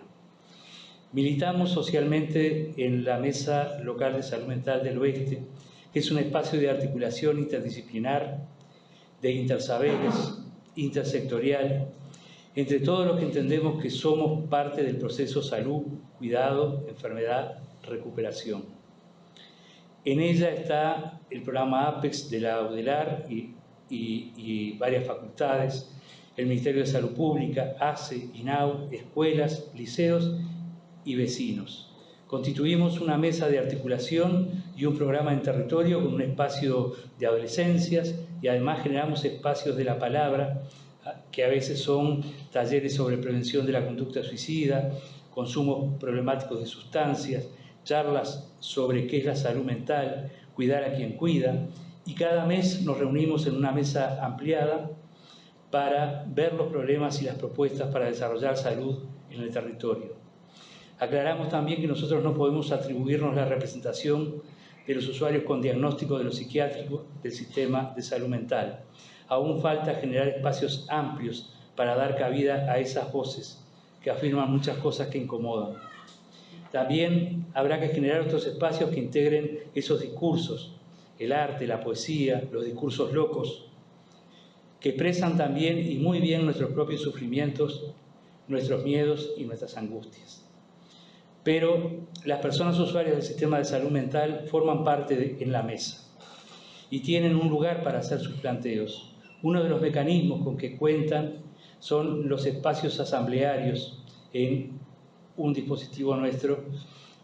Militamos socialmente en la Mesa Local de Salud Mental del Oeste, que es un espacio de articulación interdisciplinar, de intersaberes, intersectorial, entre todos los que entendemos que somos parte del proceso salud, cuidado, enfermedad, recuperación. En ella está el programa APEX de la UDELAR y varias facultades, el Ministerio de Salud Pública, ACE, INAU, escuelas, liceos y vecinos. Constituimos una mesa de articulación y un programa en territorio con un espacio de adolescencias y además generamos espacios de la palabra, que a veces son talleres sobre prevención de la conducta suicida, consumos problemáticos de sustancias, charlas sobre qué es la salud mental, cuidar a quien cuida, y cada mes nos reunimos en una mesa ampliada para ver los problemas y las propuestas para desarrollar salud en el territorio. Aclaramos también que nosotros no podemos atribuirnos la representación de los usuarios con diagnóstico de lo psiquiátrico del sistema de salud mental. Aún falta generar espacios amplios para dar cabida a esas voces que afirman muchas cosas que incomodan. También habrá que generar otros espacios que integren esos discursos, el arte, la poesía, los discursos locos, que expresan también y muy bien nuestros propios sufrimientos, nuestros miedos y nuestras angustias. Pero las personas usuarias del sistema de salud mental forman parte en la mesa y tienen un lugar para hacer sus planteos. Uno de los mecanismos con que cuentan son los espacios asamblearios en un dispositivo nuestro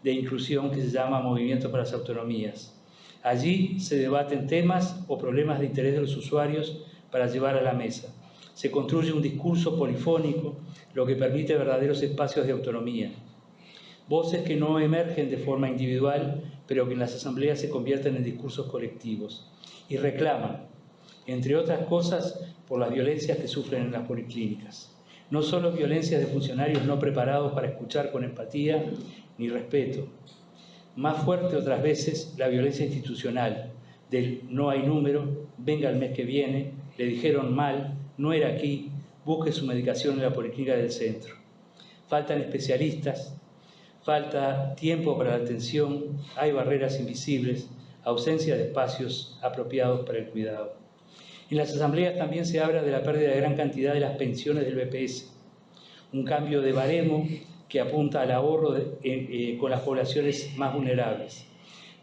de inclusión que se llama Movimiento para las Autonomías. Allí se debaten temas o problemas de interés de los usuarios para llevar a la mesa. Se construye un discurso polifónico, lo que permite verdaderos espacios de autonomía. Voces que no emergen de forma individual, pero que en las asambleas se convierten en discursos colectivos y reclaman, entre otras cosas, por las violencias que sufren en las policlínicas. No solo violencias de funcionarios no preparados para escuchar con empatía ni respeto. Más fuerte otras veces la violencia institucional, del no hay número, venga el mes que viene, le dijeron mal, no era aquí, busque su medicación en la policlínica del centro. Faltan especialistas, falta tiempo para la atención, hay barreras invisibles, ausencia de espacios apropiados para el cuidado. En las asambleas también se habla de la pérdida de gran cantidad de las pensiones del BPS, un cambio de baremo que apunta al ahorro con las poblaciones más vulnerables.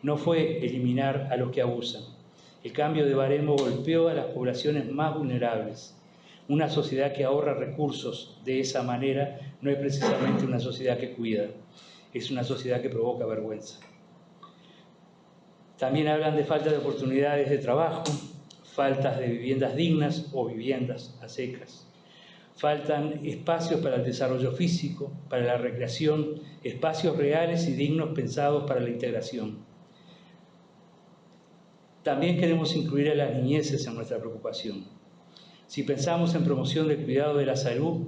No fue eliminar a los que abusan. El cambio de baremo golpeó a las poblaciones más vulnerables. Una sociedad que ahorra recursos de esa manera no es precisamente una sociedad que cuida, es una sociedad que provoca vergüenza. También hablan de falta de oportunidades de trabajo, faltas de viviendas dignas o viviendas a secas. Faltan espacios para el desarrollo físico, para la recreación, espacios reales y dignos pensados para la integración. También queremos incluir a las niñeces en nuestra preocupación. Si pensamos en promoción del cuidado de la salud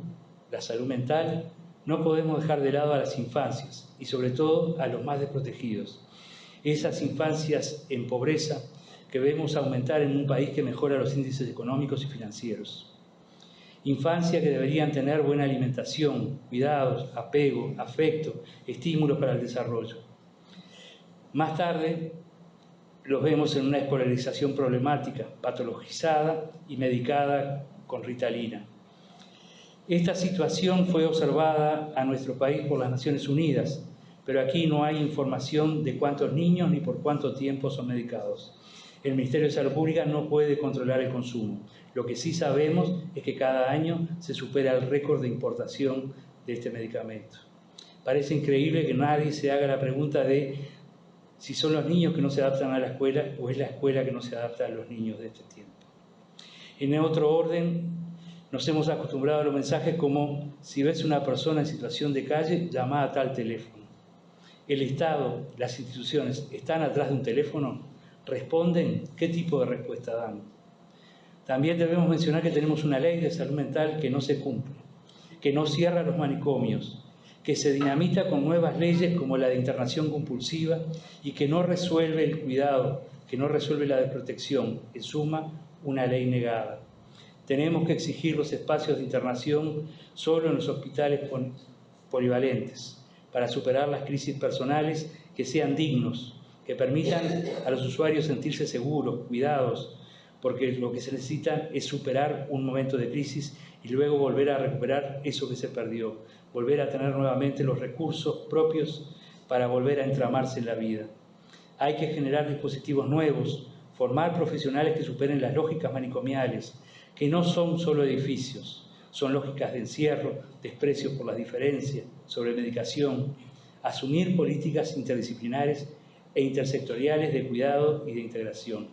mental, no podemos dejar de lado a las infancias y sobre todo a los más desprotegidos. Esas infancias en pobreza que vemos aumentar en un país que mejora los índices económicos y financieros. Infancia que deberían tener buena alimentación, cuidados, apego, afecto, estímulos para el desarrollo. Más tarde los vemos en una escolarización problemática, patologizada y medicada con Ritalina. Esta situación fue observada a nuestro país por las Naciones Unidas, pero aquí no hay información de cuántos niños ni por cuánto tiempo son medicados. El Ministerio de Salud Pública no puede controlar el consumo. Lo que sí sabemos es que cada año se supera el récord de importación de este medicamento. Parece increíble que nadie se haga la pregunta de si son los niños que no se adaptan a la escuela o es la escuela que no se adapta a los niños de este tiempo. En otro orden, nos hemos acostumbrado a los mensajes como si ves una persona en situación de calle, llama a tal teléfono. ¿El Estado, las instituciones están atrás de un teléfono? ¿Responden? ¿Qué tipo de respuesta dan? También debemos mencionar que tenemos una ley de salud mental que no se cumple, que no cierra los manicomios, que se dinamita con nuevas leyes como la de internación compulsiva y que no resuelve el cuidado, que no resuelve la desprotección. En suma, una ley negada. Tenemos que exigir los espacios de internación solo en los hospitales polivalentes para superar las crisis personales que sean dignos, que permitan a los usuarios sentirse seguros, cuidados, porque lo que se necesita es superar un momento de crisis y luego volver a recuperar eso que se perdió, volver a tener nuevamente los recursos propios para volver a entramarse en la vida. Hay que generar dispositivos nuevos, formar profesionales que superen las lógicas manicomiales, que no son solo edificios, son lógicas de encierro, desprecio por las diferencias, sobre medicación, asumir políticas interdisciplinares e intersectoriales de cuidado y de integración.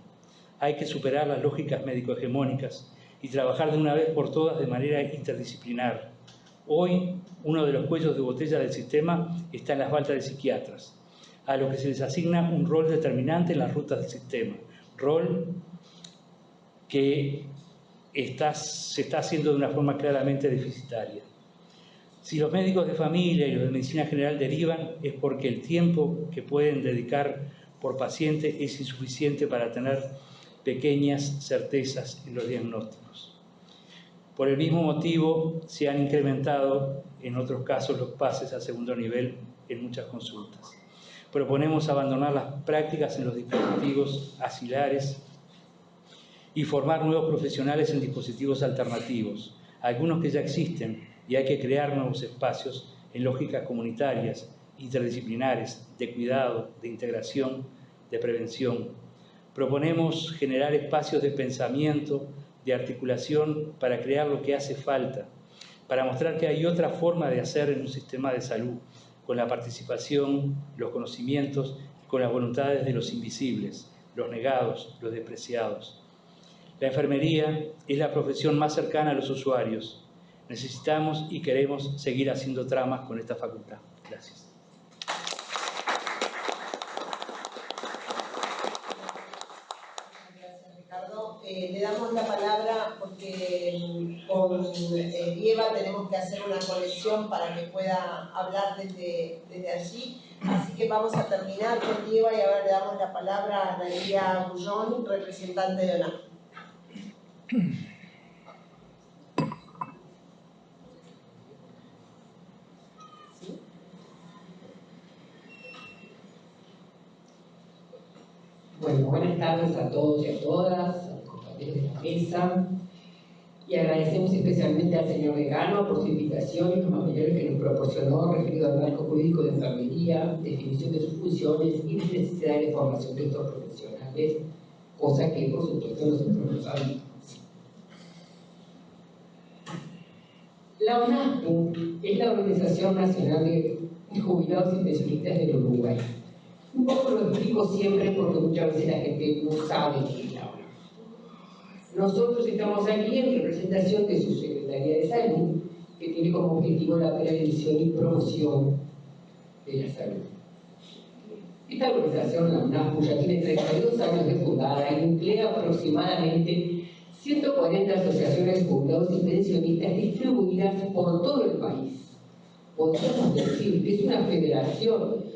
Hay que superar las lógicas médico-hegemónicas y trabajar de una vez por todas de manera interdisciplinar. Hoy, uno de los cuellos de botella del sistema está en la falta de psiquiatras, a los que se les asigna un rol determinante en las rutas del sistema. rol que se está haciendo de una forma claramente deficitaria. Si los médicos de familia y los de medicina general derivan, es porque el tiempo que pueden dedicar por paciente es insuficiente para tener pequeñas certezas en los diagnósticos. Por el mismo motivo, se han incrementado en otros casos los pases a segundo nivel en muchas consultas. Proponemos abandonar las prácticas en los dispositivos axilares y formar nuevos profesionales en dispositivos alternativos, algunos que ya existen, y hay que crear nuevos espacios en lógicas comunitarias, interdisciplinares, de cuidado, de integración, de prevención. Proponemos generar espacios de pensamiento, de articulación para crear lo que hace falta, para mostrar que hay otra forma de hacer en un sistema de salud, con la participación, los conocimientos y con las voluntades de los invisibles, los negados, los despreciados. La enfermería es la profesión más cercana a los usuarios. Necesitamos y queremos seguir haciendo tramas con esta facultad. Gracias. Gracias, Ricardo. Le damos la palabra porque con Dieva tenemos que hacer una conexión para que pueda hablar desde allí. Así que vamos a terminar con Dieva y ahora le damos la palabra a Analía Bullón, representante de ONAP. Bueno, buenas tardes a todos y a todas, a los compañeros de la mesa, y agradecemos especialmente al señor Decano por su invitación y los materiales que nos proporcionó referido al marco jurídico de enfermería, definición de sus funciones y necesidad de formación de estos profesionales, cosa que por supuesto nosotros no sabíamos. La ONASPU es la Organización Nacional de Jubilados y Pensionistas del Uruguay. Un poco lo explico siempre porque muchas veces la gente no sabe qué es la ONASPU. Nosotros estamos aquí en representación de su Secretaría de Salud, que tiene como objetivo la prevención y promoción de la salud. Esta organización, la ONASPU, ya tiene 32 años de fundada y emplea aproximadamente 140 asociaciones de jubilados y pensionistas distribuidas por todo el país. Podríamos decir que es una federación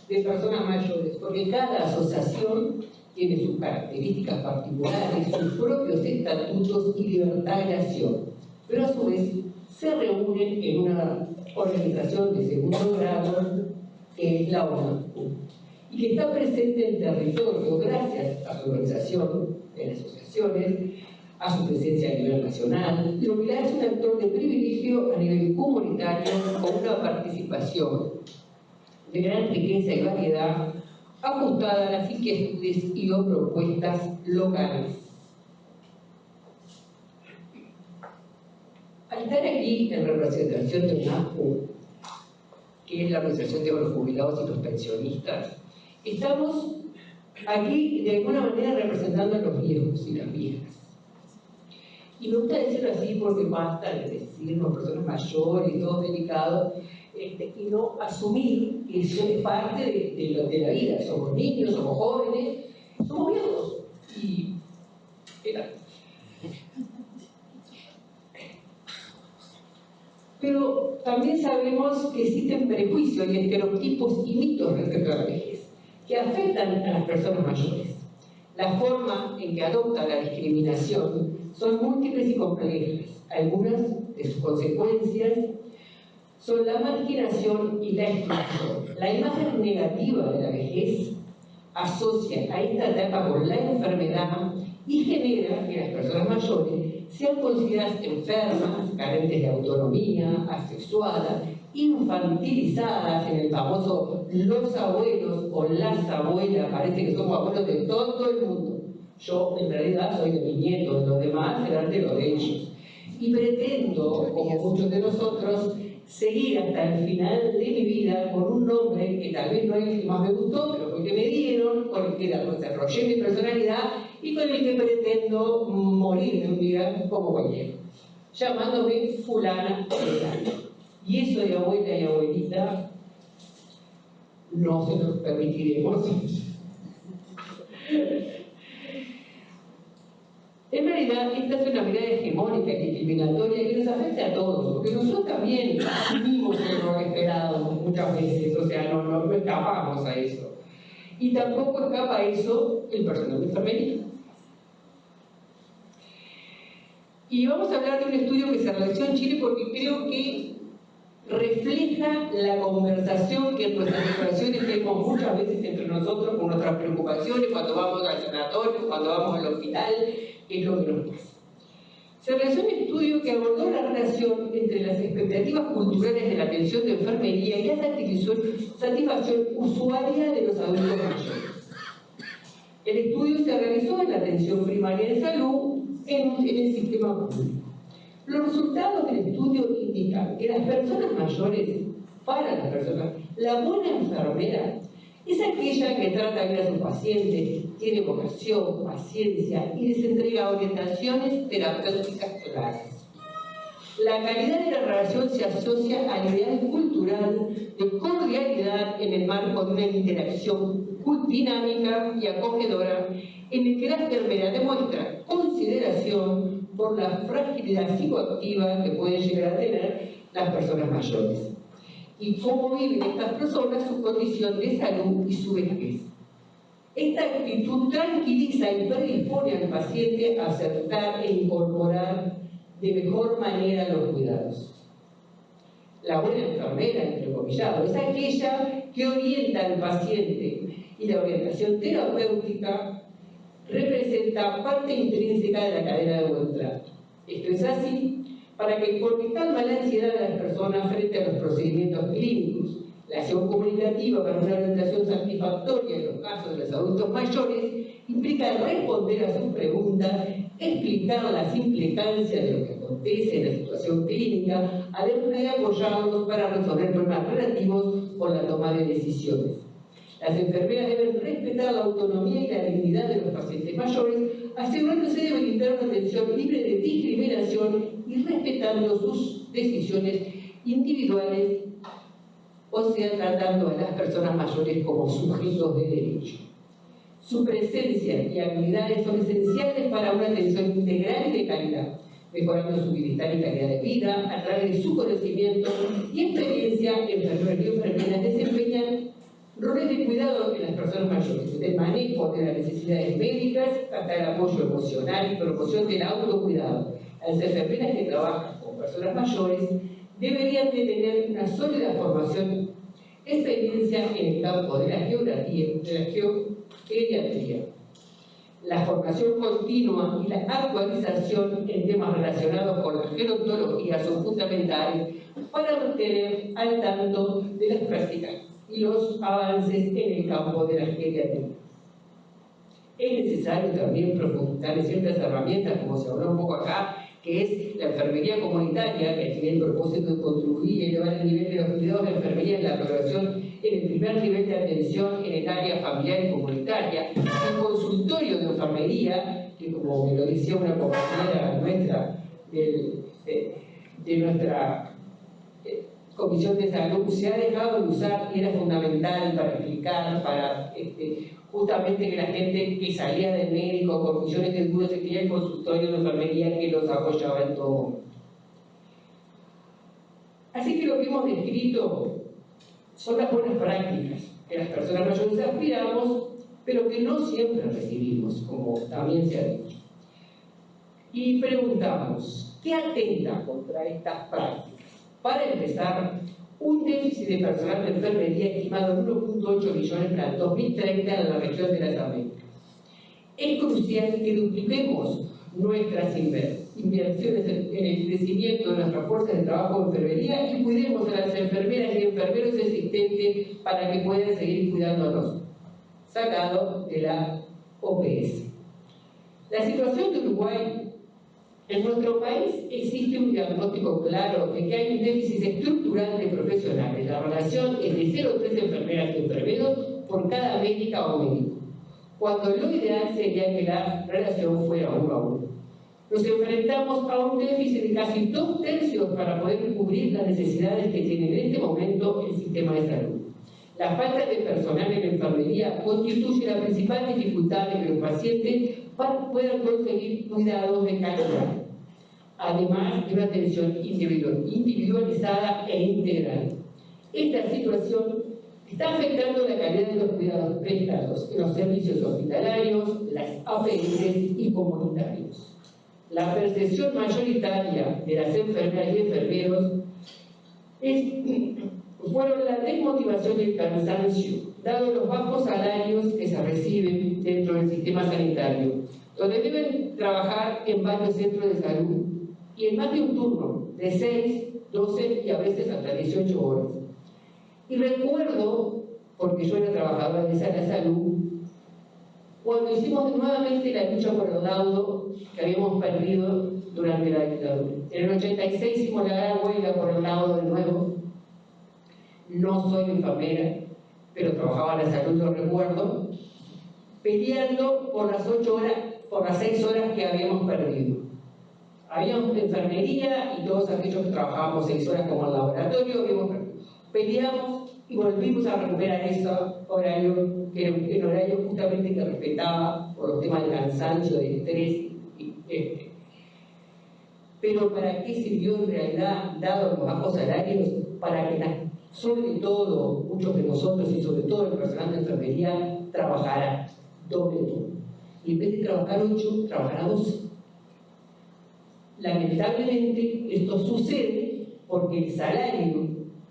de personas mayores, porque cada asociación tiene sus características particulares, sus propios estatutos y libertad de acción, pero a su vez se reúnen en una organización de segundo grado que es la ONASPU, y que está presente en territorio gracias a su organización en asociaciones, a su presencia a nivel nacional, lo que la hace un actor de privilegio a nivel comunitario con una participación de gran riqueza y variedad, ajustada a las inquietudes y o propuestas locales. Al estar aquí en representación de ONASPU, que es la Organización de los Jubilados y los Pensionistas, estamos aquí de alguna manera representando a los viejos y las viejas. Y me gusta decirlo así porque basta de decirnos personas mayores, todos delicados, y no asumir que eso es parte de la vida. Somos niños, somos jóvenes, somos viejos. Y pero también sabemos que existen prejuicios y estereotipos y mitos respecto a la vejez, que afectan a las personas mayores. La forma en que adopta la discriminación son múltiples y complejas. Algunas de sus consecuencias son la marginación y la exclusión. La imagen negativa de la vejez asocia a esta etapa con la enfermedad y genera que las personas mayores sean consideradas enfermas, carentes de autonomía, asexuadas, infantilizadas, en el famoso los abuelos o las abuelas, parece que somos abuelos de todo el mundo. Yo en realidad soy de mis nietos, los demás serán de los de ellos. Y pretendo, como muchos de nosotros, seguir hasta el final de mi vida con un nombre que tal vez no es el que más me gustó, pero fue el que me dieron, con el que desarrollé mi personalidad y con el que pretendo morir de un día como cualquiera, llamándome fulana fulana. Y eso de abuela y abuelita no se los permitiremos. En realidad, esta es una mirada hegemónica y discriminatoria que nos afecta a todos, porque nosotros también asumimos el rol esperado muchas veces, o sea, no escapamos a eso. Y tampoco escapa a eso el personal de enfermería. Y vamos a hablar de un estudio que se realizó en Chile porque creo que refleja la conversación que en nuestras declaraciones tenemos muchas veces entre nosotros con nuestras preocupaciones cuando vamos al sanatorio, cuando vamos al hospital, que es lo que nos pasa. Se realizó un estudio que abordó la relación entre las expectativas culturales de la atención de enfermería y la satisfacción usuaria de los adultos mayores. El estudio se realizó en la atención primaria de salud en el sistema público. Los resultados del estudio indican que las personas mayores, para las personas, la buena enfermera es aquella que trata bien a sus pacientes, tiene vocación, paciencia y les entrega orientaciones terapéuticas claras. La calidad de la relación se asocia al ideal cultural de cordialidad en el marco de una interacción dinámica y acogedora en el que la enfermera demuestra consideración por la fragilidad psicoactiva que pueden llegar a tener las personas mayores y cómo viven estas personas su condición de salud y su vejez. Esta actitud tranquiliza y predispone al paciente a aceptar e incorporar de mejor manera los cuidados. La buena enfermera, entrecomillado, es aquella que orienta al paciente y la orientación terapéutica representa parte intrínseca de la cadena de buen trato. Esto es así porque calma la ansiedad de las personas frente a los procedimientos clínicos. La acción comunicativa para una orientación satisfactoria en los casos de los adultos mayores implica responder a sus preguntas, explicar las implicancias de lo que acontece en la situación clínica, además de apoyarlos para resolver problemas relativos con la toma de decisiones. Las enfermeras deben respetar la autonomía y la dignidad de los pacientes mayores, asegurándose de brindar una atención libre de discriminación y respetando sus decisiones individuales, o sea, tratando a las personas mayores como sujetos de derecho. Su presencia y habilidades son esenciales para una atención integral y de calidad, mejorando su bienestar y calidad de vida a través de su conocimiento y experiencia. Enfermeros y enfermeras desempeñan roles de cuidado en las personas mayores, desde el manejo de las necesidades médicas hasta el apoyo emocional y promoción del autocuidado. Las enfermeras que trabajan con personas mayores deberían de tener una sólida formación, experiencia en el campo de la geriatría. La formación continua y la actualización en temas relacionados con la gerontología son fundamentales para mantener al tanto de las prácticas y los avances en el campo de la geriatría. Es necesario también profundizar en ciertas herramientas, como se habló un poco acá, que es la enfermería comunitaria, que tiene el propósito de contribuir y elevar el nivel de los cuidados de enfermería en la programación en el primer nivel de atención en el área familiar y comunitaria, el consultorio de enfermería, que como me lo decía una compañera nuestra de nuestra Comisión de Salud, se ha dejado de usar y era fundamental para explicar, para justamente que la gente que salía del médico con millones de dudas tenía el consultorio de enfermería que los apoyaba en todo momento. Así que lo que hemos descrito son las buenas prácticas que las personas mayores aspiramos, pero que no siempre recibimos, como también se ha dicho. Y preguntamos, ¿qué atenta contra estas prácticas? Para empezar, un déficit de personal de enfermería estimado en 1.8 millones para el 2030 en la región de las Américas. Es crucial que dupliquemos nuestras inversiones en el crecimiento de nuestras fuerzas de trabajo de enfermería y cuidemos a las enfermeras y enfermeros existentes para que puedan seguir cuidándonos, sacado de la OPS. La situación de Uruguay. En nuestro país existe un diagnóstico claro de que hay un déficit estructural de profesionales. La relación es de 0,3 enfermeras y enfermeros por cada médica o médico, cuando lo ideal sería que la relación fuera 1 a 1. Nos enfrentamos a un déficit de casi 2/3 para poder cubrir las necesidades que tiene en este momento el sistema de salud. La falta de personal en enfermería constituye la principal dificultad de que los pacientes puedan conseguir cuidados de calidad, además de una atención individualizada e integral. Esta situación está afectando la calidad de los cuidados prestados en los servicios hospitalarios, las APS y comunitarios. La percepción mayoritaria de las enfermeras y enfermeros fueron la desmotivación y el cansancio, dado los bajos salarios que se reciben dentro del sistema sanitario, donde deben trabajar en varios centros de salud y en más de un turno, de 6, 12 y a veces hasta 18 horas. Y recuerdo, porque yo era trabajadora de la salud, cuando hicimos nuevamente la lucha por el laudo que habíamos perdido durante la dictadura. En el 86 hicimos la gran huelga por el laudo de nuevo. No soy enfermera, pero trabajaba en la salud, lo recuerdo, peleando por las 8 horas, por las 6 horas que habíamos perdido. Habíamos enfermería y todos aquellos que trabajábamos 6 horas como el laboratorio, peleamos y volvimos a recuperar ese horario, que era un horario justamente que respetaba por los temas de cansancio, de estrés. Pero ¿para qué sirvió en realidad, dado los bajos salarios? Para que sobre todo muchos de nosotros y sobre todo el personal de enfermería trabajara doble turno. Y en vez de trabajar 8, trabajará 12. Lamentablemente esto sucede porque el salario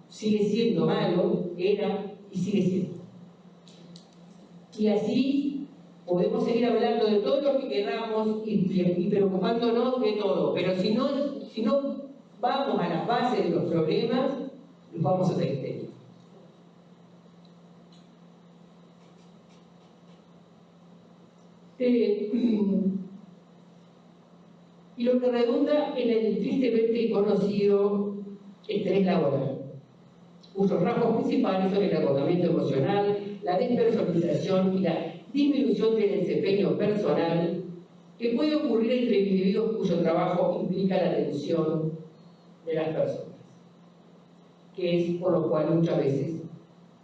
sigue siendo malo, era y sigue siendo. Y así podemos seguir hablando de todo lo que queramos y preocupándonos de todo, pero si no vamos a la base de los problemas, los vamos a tener. Y lo que redunda en el tristemente conocido estrés laboral, cuyos rasgos principales son el agotamiento emocional, la despersonalización y la disminución del desempeño personal que puede ocurrir entre individuos cuyo trabajo implica la atención de las personas, que es por lo cual muchas veces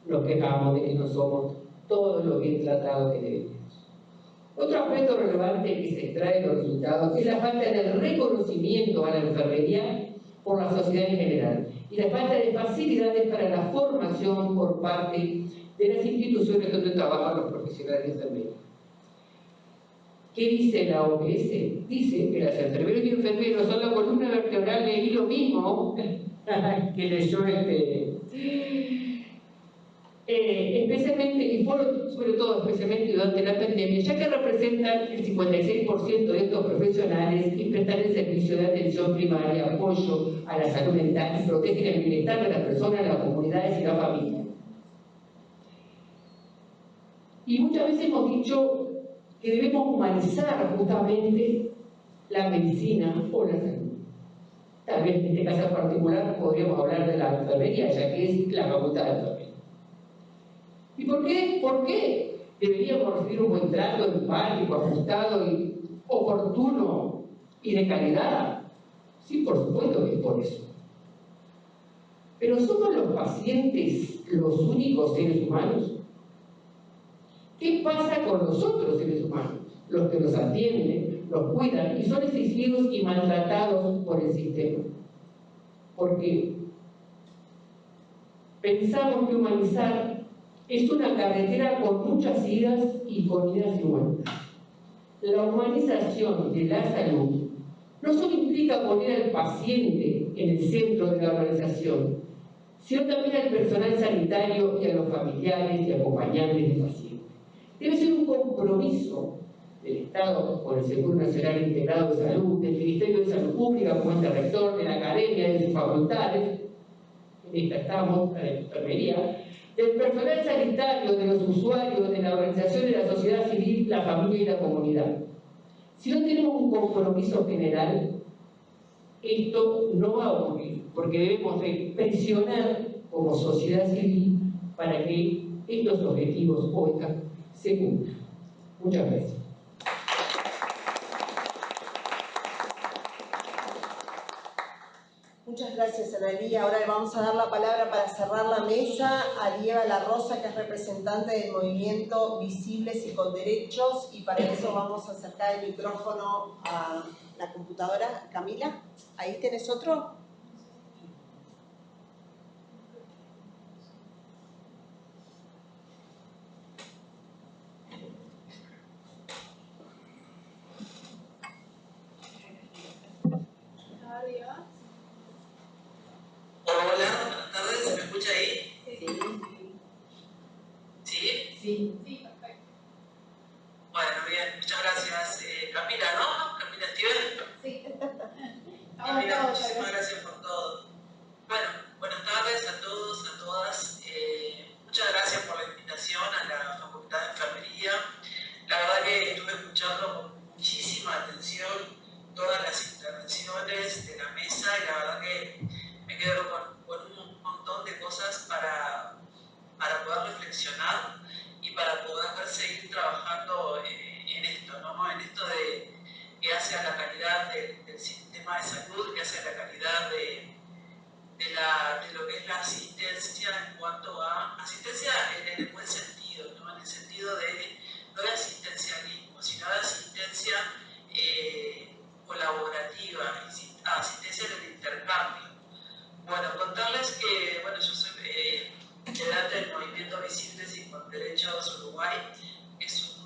nos quejamos de que no somos todo lo bien tratados que deberíamos. Otro aspecto relevante que se extrae de los resultados es la falta de reconocimiento a la enfermería por la sociedad en general y la falta de facilidades para la formación por parte de las instituciones donde trabajan los profesionales de enfermería. ¿Qué dice la OMS? Dice que las enfermeras y enfermeros son la columna vertebral y lo mismo que leyó especialmente, y sobre todo especialmente durante la pandemia, ya que representan el 56% de estos profesionales y prestan el servicio de atención primaria, apoyo a la salud mental y protegen el bienestar de las personas, las comunidades y la familia. Y muchas veces hemos dicho que debemos humanizar justamente la medicina o la salud. Tal vez en este caso particular podríamos hablar de la enfermería, ya que es la facultad de enfermería. ¿Y por qué? ¿Por qué deberíamos recibir un buen trato empático, ajustado y oportuno y de calidad? Sí, por supuesto que es por eso. Pero ¿somos los pacientes los únicos seres humanos? ¿Qué pasa con los otros seres humanos? Los que nos atienden, los cuidan y son exigidos y maltratados por el sistema. Porque pensamos que humanizar es una carretera con muchas idas y con idas y vueltas. La humanización de la salud no solo implica poner al paciente en el centro de la organización, sino también al personal sanitario y a los familiares y acompañantes del paciente. Debe ser un compromiso del Estado con el Seguro Nacional Integrado de Salud, del Ministerio de Salud Pública como ente rector, de la academia, de sus facultades, en esta estamos, la de enfermería, del personal sanitario, de los usuarios, de la organización de la sociedad civil, la familia y la comunidad. Si no tenemos un compromiso general, esto no va a ocurrir, porque debemos de presionar como sociedad civil para que estos objetivos hoy se cumplan. Muchas gracias. Muchas Muchas gracias, Analí. Ahora le vamos a dar la palabra para cerrar la mesa a Diego La Rosa, que es representante del movimiento Visibles y con Derechos, y para eso vamos a acercar el micrófono a la computadora. Camila, ¿ahí tenés otro? Hola, buenas tardes, ¿se me escucha ahí? ¿Sí? Sí, perfecto. Bueno, bien, muchas gracias. Camila, ¿no? Camila Estivel. Sí. Camila, muchísimas gracias por todo. Bueno, buenas tardes a todos, a todas. Muchas gracias por la invitación a la Facultad de Enfermería. La verdad que estuve escuchando con muchísima atención todas las intervenciones de la mesa y la verdad que me quedo con un montón de cosas para poder reflexionar y para poder seguir trabajando en esto, ¿no? En esto de que hace a la calidad del sistema de salud, que hace a la calidad de lo que es la asistencia en cuanto a asistencia en el buen sentido, ¿no? En el sentido de no de asistencialismo, sino de asistencia colaborativa, asistencia en el intercambio. Bueno, contarles que, bueno, yo soy integrante del Movimiento Visibles y con Derechos Uruguay, es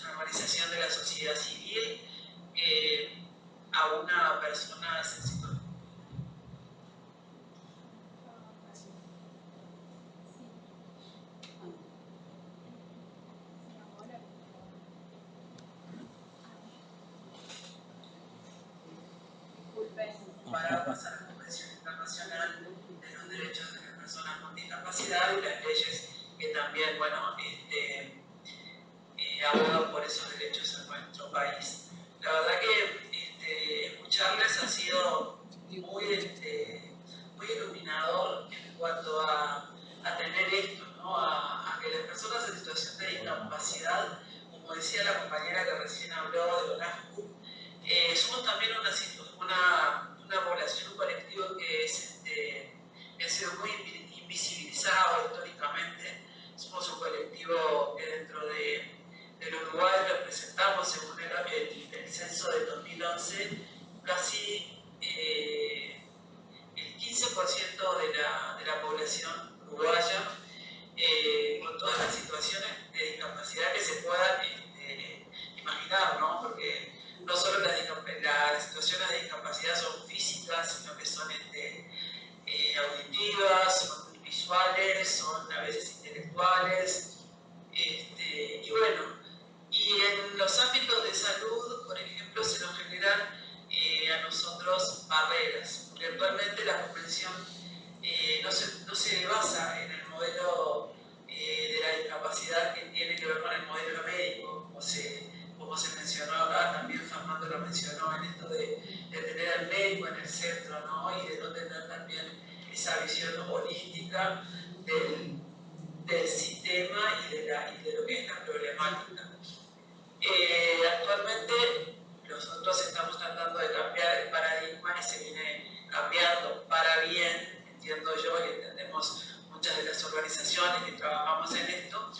una organización de la sociedad civil a una persona para pasar a la Convención Internacional de los Derechos de las Personas con Discapacidad y las leyes que también, bueno, abogan por esos derechos en nuestro país. La verdad que escucharles ha sido muy iluminador en cuanto a tener esto, ¿no? A que las personas en situación de discapacidad, como decía la compañera que recién habló de ONASCU, somos también una población, un colectivo que ha sido muy invisibilizado históricamente. Somos un colectivo que dentro del Uruguay representamos, según el censo del 2011, casi el 15% de la población uruguaya, con todas las situaciones de discapacidad que se puedan imaginar, ¿no? Porque no solo las situaciones de discapacidad son físicas, sino que son auditivas, son visuales, son a veces intelectuales, y bueno, y en los ámbitos de salud, por ejemplo, se nos generan a nosotros barreras, porque actualmente la convención no se basa en el modelo de la discapacidad que tiene que ver con el modelo médico, como se mencionó acá, también Fernando lo mencionó, en esto de tener al médico en el centro, ¿no? Y de no tener también esa visión holística del sistema y de lo que es la problemática. Actualmente nosotros estamos tratando de cambiar el paradigma y se viene cambiando para bien, entiendo yo y entendemos muchas de las organizaciones que trabajamos en esto,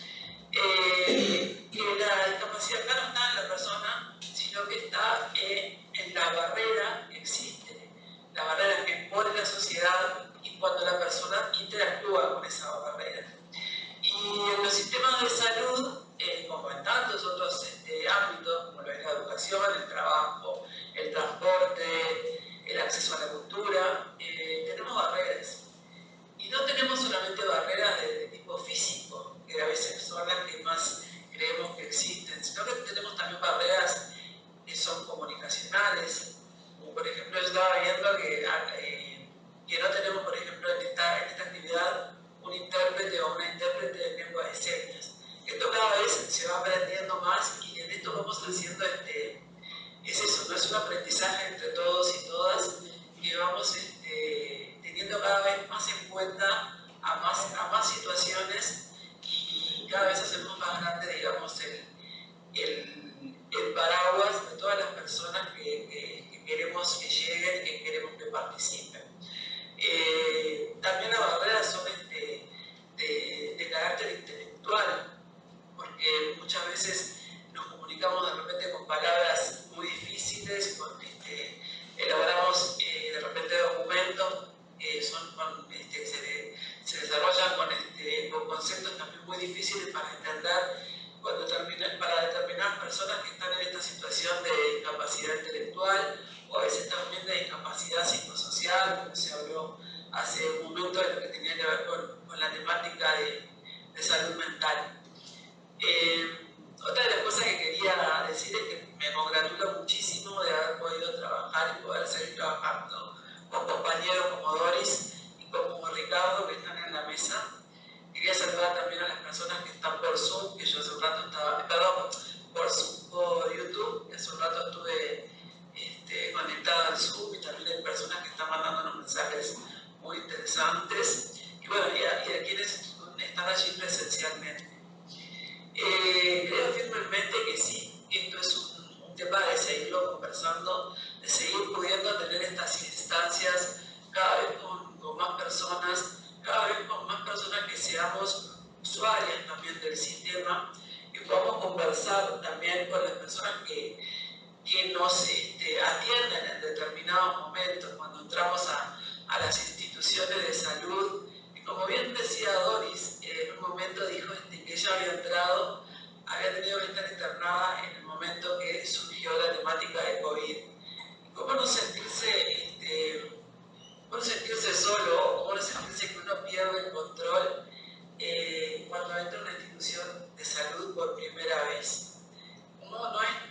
que la discapacidad acá no está en la persona, sino que está en la barrera que existe, la barrera que impone la sociedad y cuando la persona interactúa con esa barrera. Y en los sistemas de salud, como en tantos otros ámbitos, como lo es la educación, el trabajo, el transporte, el acceso a la cultura, tenemos barreras. Y no tenemos solamente barreras de tipo físico, que a veces son las que más creemos que existen, sino que tenemos también barreras que son comunicacionales. Como por ejemplo, yo estaba viendo que no tenemos, por ejemplo, en esta actividad un intérprete o una intérprete de lengua de señas. Esto cada vez se va aprendiendo más y en esto vamos haciendo es eso, no es un aprendizaje entre todos y todas, que vamos teniendo cada vez más en cuenta a más situaciones y cada vez hacemos más grande, digamos, el paraguas de todas las personas que queremos que lleguen y que queremos que participen. También las barreras son de carácter intelectual, porque muchas veces nos comunicamos de repente con palabras muy difíciles, elaboramos de repente documentos se desarrollan con conceptos también muy difíciles para entender para determinadas personas que están en esta situación de discapacidad intelectual o a veces también de discapacidad psicosocial, como se habló hace un momento de lo que tenía que ver con la temática de salud mental. Otra de las cosas que quería decir es que me congratulo muchísimo de haber podido trabajar y poder seguir trabajando con compañeros como Doris y como Ricardo que están en la mesa. Quería saludar también a las personas que están por Zoom, que yo hace un rato estaba, perdón, por YouTube, que hace un rato estuve conectada al Zoom, y también hay personas que están mandándonos mensajes muy interesantes, y bueno, y a quienes están allí presencialmente. Creo firmemente que sí, esto es un tema de seguirlo conversando, de seguir pudiendo tener estas instancias cada vez con más personas, cada vez con más personas que seamos usuarias también del sistema, que podamos conversar también con las personas que nos atienden en determinados momentos, cuando entramos a las instituciones de salud. Y como bien decía Doris, en un momento dijo que ella había tenido que estar internada en el momento que surgió la temática de COVID. ¿Cómo no sentirse solo, cómo no sentirse que uno pierde el control cuando entra a una institución de salud por primera vez?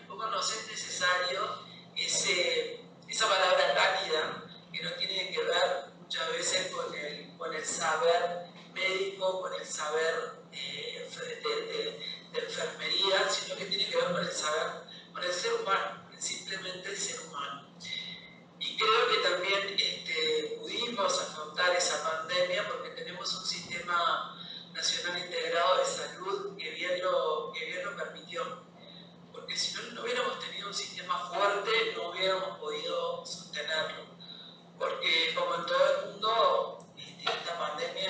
¿Cómo nos es necesario esa palabra cálida que no tiene que ver muchas veces con el saber médico, con el saber de enfermería, sino que tiene que ver con el saber, con el ser humano, simplemente el ser humano? Y creo que también pudimos afrontar esa pandemia porque tenemos un sistema nacional integrado de salud que bien lo permitió. Porque si no hubiéramos tenido un sistema fuerte, no hubiéramos podido sostenerlo. Porque como en todo el mundo, esta pandemia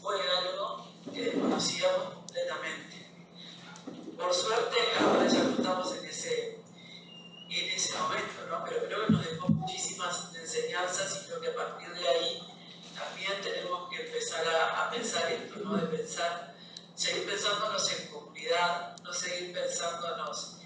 fue algo que desconocíamos completamente. Por suerte, ahora ya no estamos en ese momento, ¿no? Pero creo que nos dejó muchísimas enseñanzas y creo que a partir de ahí también tenemos que empezar a pensar esto, ¿no? Seguir pensándonos en comunidad, no seguir pensándonos,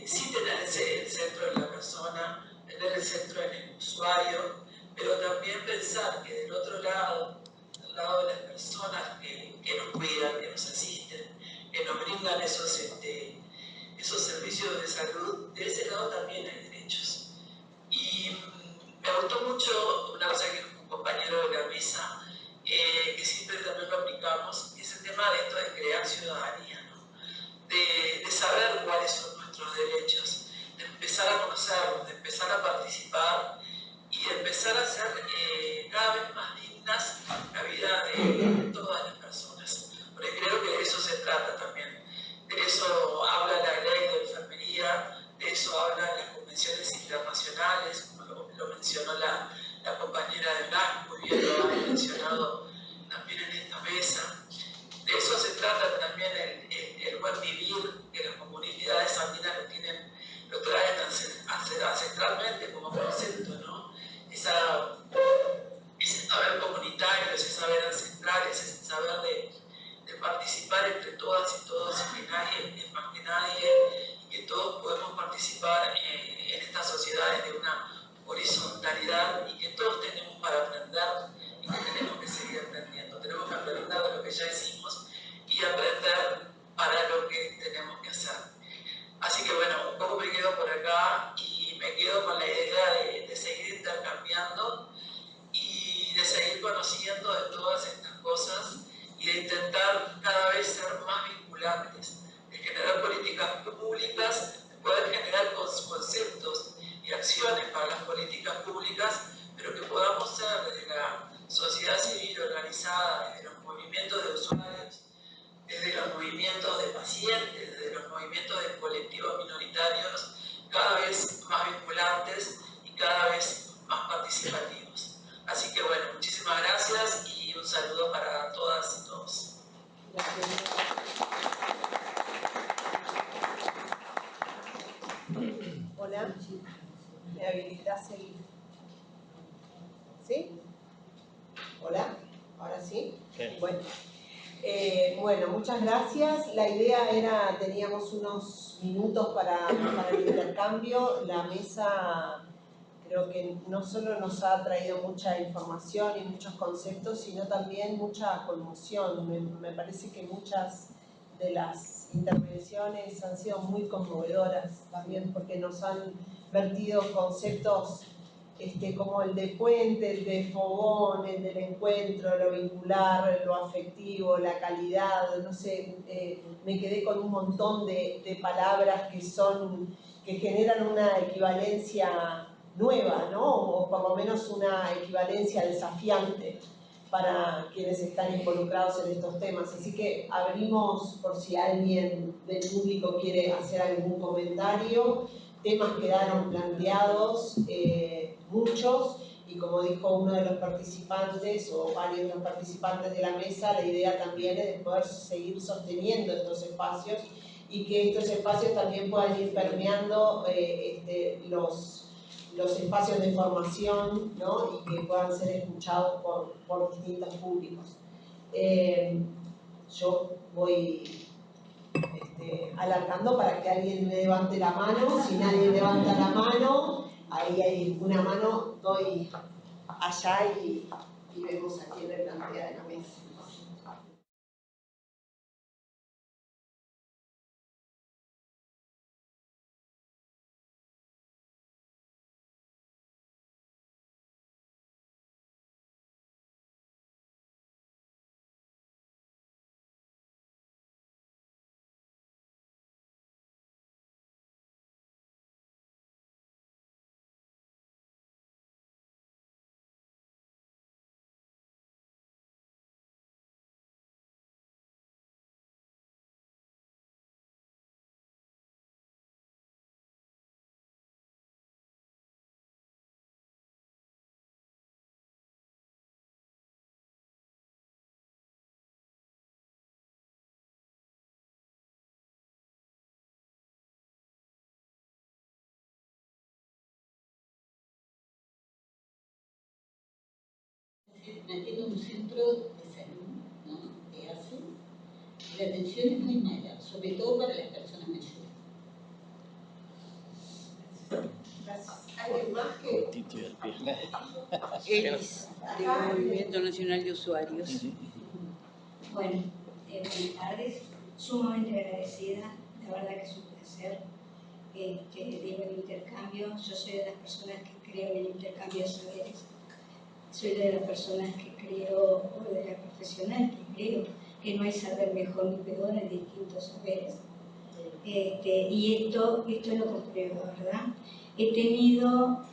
sí tener el centro en la persona, tener el centro en el usuario, pero también pensar que del otro lado, del lado de las personas que nos cuidan, que nos asisten, que nos brindan esos servicios de salud, de ese lado también hay derechos. Y me gustó mucho una cosa que dijo un compañero de la mesa, que siempre también lo aplicamos, que es el tema de esto de crear ciudadanía, ¿no? de saber cuáles son nuestros derechos, de empezar a conocerlos, de empezar a participar y de empezar a hacer cada vez más dignas la vida de todas las personas. Porque creo que de eso se trata también. De eso habla la ley de enfermería, de eso hablan las convenciones internacionales, como lo mencionó la compañera de Blas, muy bien lo han mencionado también en esta mesa. De eso se trata también el buen vivir, que las comunidades andinas lo traen ancestralmente como concepto, ¿no? Ese saber comunitario, ese saber ancestral, ese saber de participar entre todas y todos, y que nadie es más que nadie, y que todos podemos participar en estas sociedades de una horizontalidad, y que todos tenemos para aprender y que tenemos que seguir aprendiendo. Tenemos que aprender de lo que ya hicimos y aprender para lo que tenemos que hacer. Así que bueno, un poco me quedo por acá y me quedo con la idea de seguir intercambiando y de seguir conociendo de todas estas cosas y de intentar cada vez ser más vinculantes, de generar políticas públicas, de poder generar conceptos y acciones para las políticas públicas, pero que podamos ser desde la sociedad civil organizada, desde los movimientos de usuarios, desde los movimientos de pacientes, desde los movimientos de colectivos minoritarios, cada vez más vinculantes y cada vez más participativos. Así Hola, ¿me habilitas el...? ¿Sí? Hola, ¿ahora sí? Bueno. Bueno, muchas gracias. La idea era, teníamos unos minutos para el intercambio. La mesa creo que no solo nos ha traído mucha información y muchos conceptos, sino también mucha conmoción. Me parece que muchas de las intervenciones han sido muy conmovedoras también porque nos han vertido conceptos como el de puente, el de fogón, el del encuentro, lo vincular, lo afectivo, la calidad, no sé, me quedé con un montón de palabras que generan una equivalencia nueva, ¿no? O por lo menos una equivalencia desafiante para quienes están involucrados en estos temas. Así que abrimos por si alguien del público quiere hacer algún comentario. Temas quedaron planteados, muchos, y como dijo uno de los participantes o varios de los participantes de la mesa, la idea también es de poder seguir sosteniendo estos espacios y que estos espacios también puedan ir permeando los espacios de formación, ¿no? Y que puedan ser escuchados por distintos públicos. Yo voy alargando para que alguien me levante la mano. Si nadie levanta la mano, ahí hay una mano, doy allá y vemos a quién le plantea de la mesa. Mantiene un centro de salud, ¿no? Que hace. La atención es muy mala, sobre todo para las personas mayores. Gracias. ¿Alguien más que...? Elis, del Movimiento Nacional de Usuarios. Bueno, buenas tardes. Sumamente agradecida. La verdad que es un placer digo, el intercambio. Yo soy de las personas que creo en el intercambio de saberes. Soy de las personas que creo, o de la profesional que creo que no hay saber mejor ni peor en distintos saberes. Y esto lo compruebo, ¿verdad? He tenido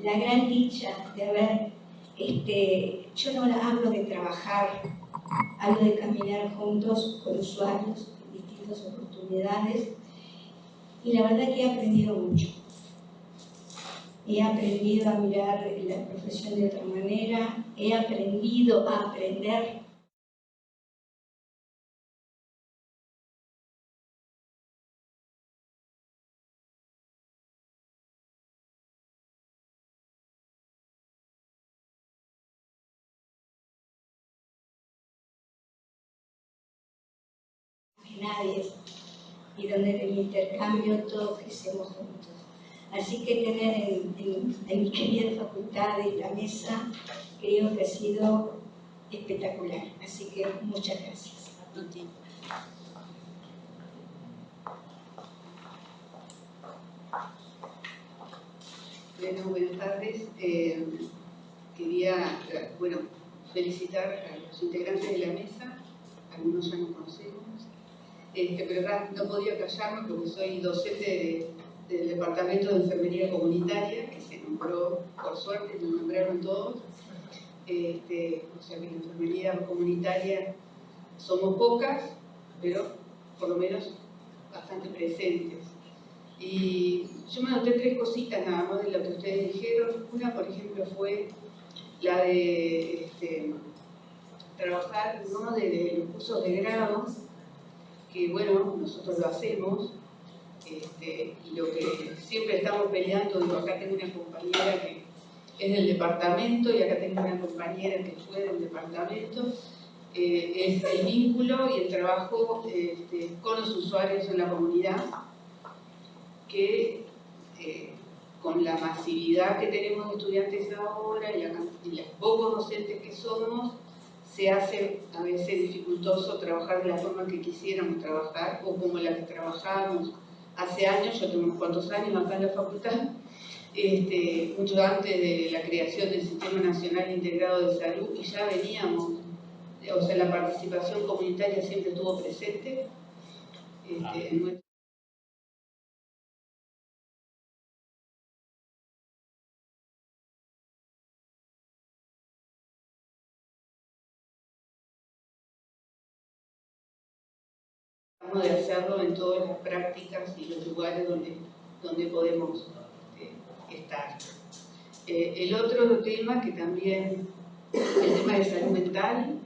la gran dicha de haber, yo no hablo de trabajar, hablo de caminar juntos con usuarios en distintas oportunidades, y la verdad que he aprendido mucho. He aprendido a mirar la profesión de otra manera, he aprendido a aprender. Nadie, y donde en el intercambio todos crecemos juntos. Así que tener en mi querida facultad y la mesa, creo que ha sido espectacular. Así que muchas gracias. Bueno, buenas tardes. Quería, felicitar a los integrantes de la mesa, algunos ya nos conocemos, pero no podía callarme porque soy docente del Departamento de Enfermería Comunitaria, que se nombró, por suerte, nos nombraron todos. O sea que la enfermería comunitaria somos pocas, pero por lo menos bastante presentes. Y yo me anoté 3 cositas nada más de lo que ustedes dijeron. Una, por ejemplo, fue la de trabajar, ¿no?, de los cursos de grado, que bueno, nosotros lo hacemos, y lo que siempre estamos peleando, digo, acá tengo una compañera que es del departamento y acá tengo una compañera que fue del departamento, es el vínculo y el trabajo con los usuarios en la comunidad, que con la masividad que tenemos de estudiantes ahora y los pocos docentes que somos, se hace a veces dificultoso trabajar de la forma que quisiéramos trabajar o como la que trabajábamos hace años. Yo tengo unos cuantos años acá en la facultad, mucho antes de la creación del Sistema Nacional Integrado de Salud, y ya veníamos, o sea, la participación comunitaria siempre estuvo presente en nuestra. De hacerlo en todas las prácticas y los lugares donde podemos estar. El otro tema que también, el tema de salud mental,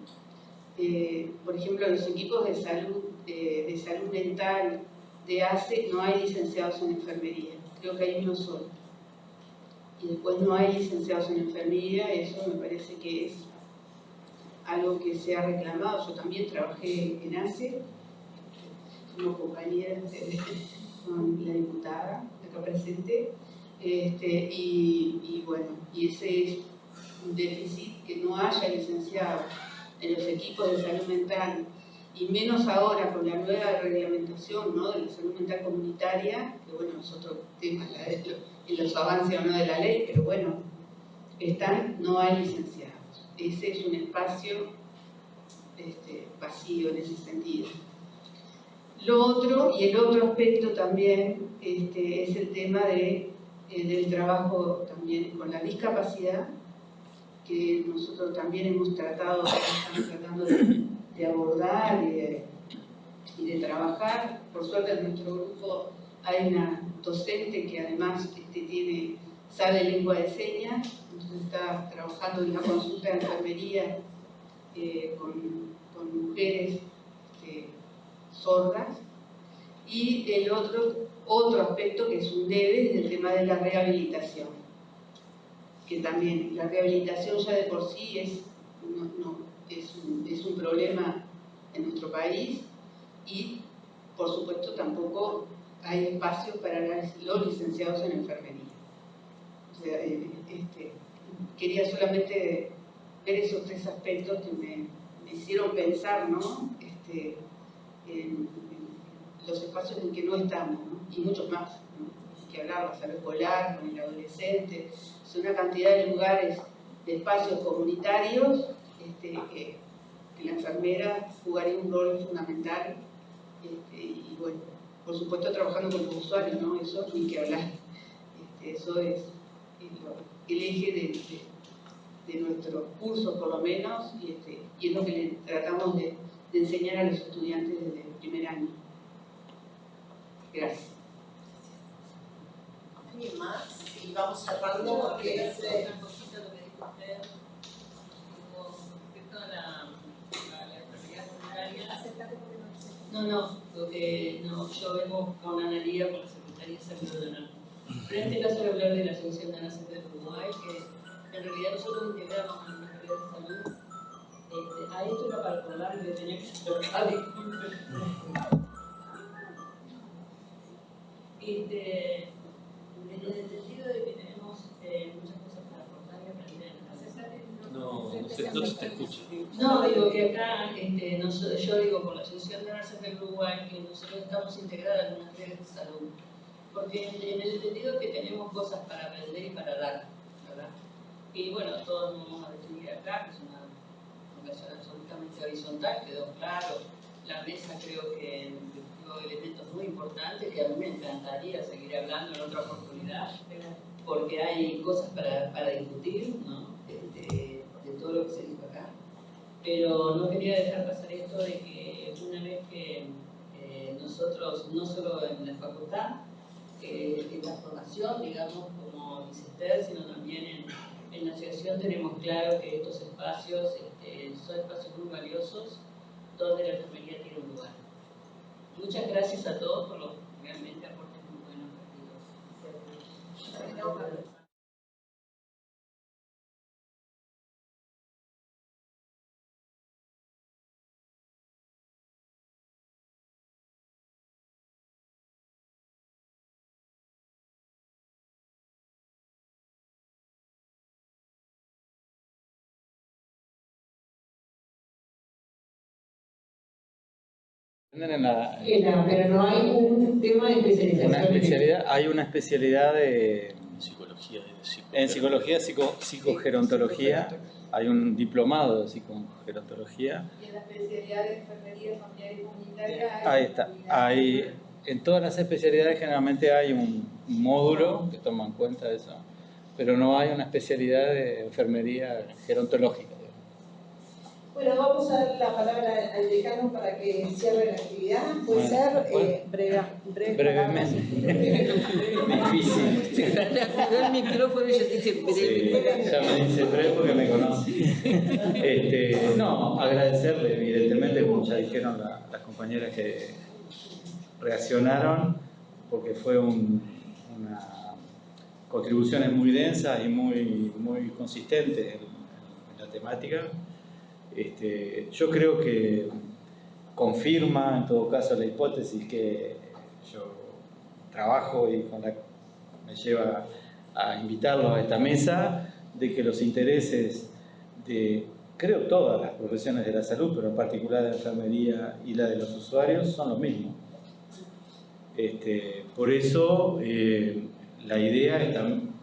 por ejemplo, los equipos de salud mental de ACE no hay licenciados en enfermería, creo que hay uno solo. Y después no hay licenciados en enfermería, eso me parece que es algo que se ha reclamado. Yo también trabajé en ACE, como compañera con la diputada acá presente, y bueno, y ese es un déficit, que no haya licenciados en los equipos de salud mental, y menos ahora con la nueva reglamentación, ¿no?, de la salud mental comunitaria, que bueno, es otro tema en los avances o no de la ley, pero bueno, no hay licenciados. Ese es un espacio vacío en ese sentido. Lo otro, y el otro aspecto también, es el tema del trabajo también con la discapacidad, que nosotros también estamos tratando de abordar y de trabajar. Por suerte en nuestro grupo hay una docente que además sabe lengua de señas, entonces está trabajando en una consulta de enfermería con mujeres sordas. Y el otro aspecto que es un debe es el tema de la rehabilitación, que también la rehabilitación ya de por sí es un problema en nuestro país, y por supuesto tampoco hay espacio para los licenciados en enfermería. O sea, quería solamente ver esos tres aspectos que me hicieron pensar, ¿no?, en los espacios en que no estamos, ¿no?, y muchos más, ¿no?, que hablar, la salud escolar, con el adolescente, son una cantidad de lugares, de espacios comunitarios que la enfermera jugaría un rol fundamental, y bueno, por supuesto trabajando con los usuarios, ¿no?, eso ni que hablar. Eso es el eje de nuestros cursos, por lo menos, y es lo que le tratamos de enseñar a los estudiantes desde el primer año. Gracias. ¿Alguien más? Y vamos cerrando porque es... Una cosita lo que dijo usted, respecto a la enfermedad comunitaria. No, yo vengo con Analía, con la Secretaría de Salud de la Frente a hablar de la Asociación de ANACEP del Uruguay, que en realidad nosotros integramos a la Secretaría de Salud. Esto era para acordar que tenía que tocar, disculpen. En el sentido de que tenemos muchas cosas para aportar y aprender. No se te escucha. No, digo que acá, yo digo por la Asociación de ANACEP del Uruguay, que nosotros estamos integradas en unas redes de salud. Porque en el sentido que tenemos cosas para aprender y para dar, ¿verdad? Y bueno, todos nos vamos a definir acá, que es una conversación absolutamente horizontal, quedó claro. La mesa creo que dio elementos muy importantes que a mí me encantaría seguir hablando en otra oportunidad, porque hay cosas para discutir, ¿no?, de todo lo que se dijo acá. Pero no quería dejar pasar esto de que una vez que nosotros, no solo en la facultad, en la formación, digamos, como Licester, sino también en la asociación tenemos claro que estos espacios son espacios muy valiosos donde la enfermería tiene un lugar. Muchas gracias a todos por los realmente aportes muy buenos perdidos. Pero no hay un tema de especialización. Hay una especialidad de psicología, en psicología, psicogerontología, hay un diplomado de psicogerontología. Y en la especialidad de enfermería familiar y comunitaria Ahí está. En todas las especialidades generalmente hay un módulo que toma en cuenta eso, pero no hay una especialidad de enfermería gerontológica. Bueno, vamos a dar la palabra al decano para que cierre la actividad. Puede ser brevemente. Difícil. Le activó el micrófono y yo dije breve. Sí, ya me dice breve porque me conoce. No, agradecerle, evidentemente, como ya dijeron las compañeras que reaccionaron, porque fue una contribuciones muy densas y muy consistentes en la temática. Yo creo que confirma en todo caso la hipótesis que yo trabajo y con la que me lleva a invitarlos a esta mesa, de que los intereses de, creo, todas las profesiones de la salud, pero en particular la enfermería y la de los usuarios, son los mismos. Por eso la idea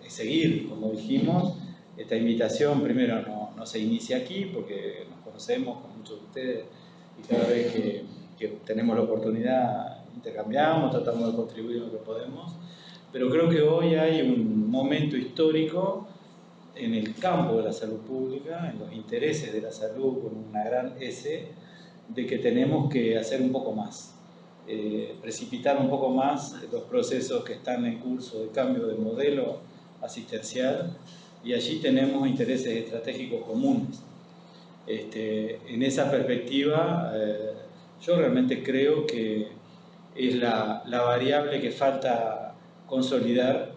es seguir, como dijimos, esta invitación primero no se inicia aquí porque nos conocemos con muchos de ustedes y cada vez que tenemos la oportunidad intercambiamos, tratamos de contribuir lo que podemos, pero creo que hoy hay un momento histórico en el campo de la salud pública, en los intereses de la salud con una gran S, de que tenemos que hacer un poco más, precipitar un poco más los procesos que están en curso de cambio de modelo asistencial, y allí tenemos intereses estratégicos comunes. En esa perspectiva, yo realmente creo que es la variable que falta consolidar,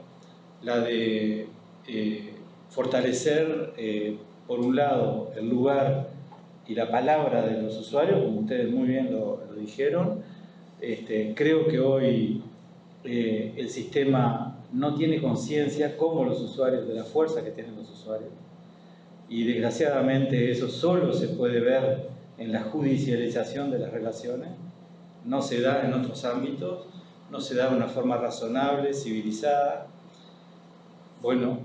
la de fortalecer, por un lado, el lugar y la palabra de los usuarios, como ustedes muy bien lo dijeron. Creo que hoy el sistema no tiene conciencia, como los usuarios, de la fuerza que tienen los usuarios, y desgraciadamente eso solo se puede ver en la judicialización de las relaciones, no se da en otros ámbitos, no se da de una forma razonable, civilizada. Bueno,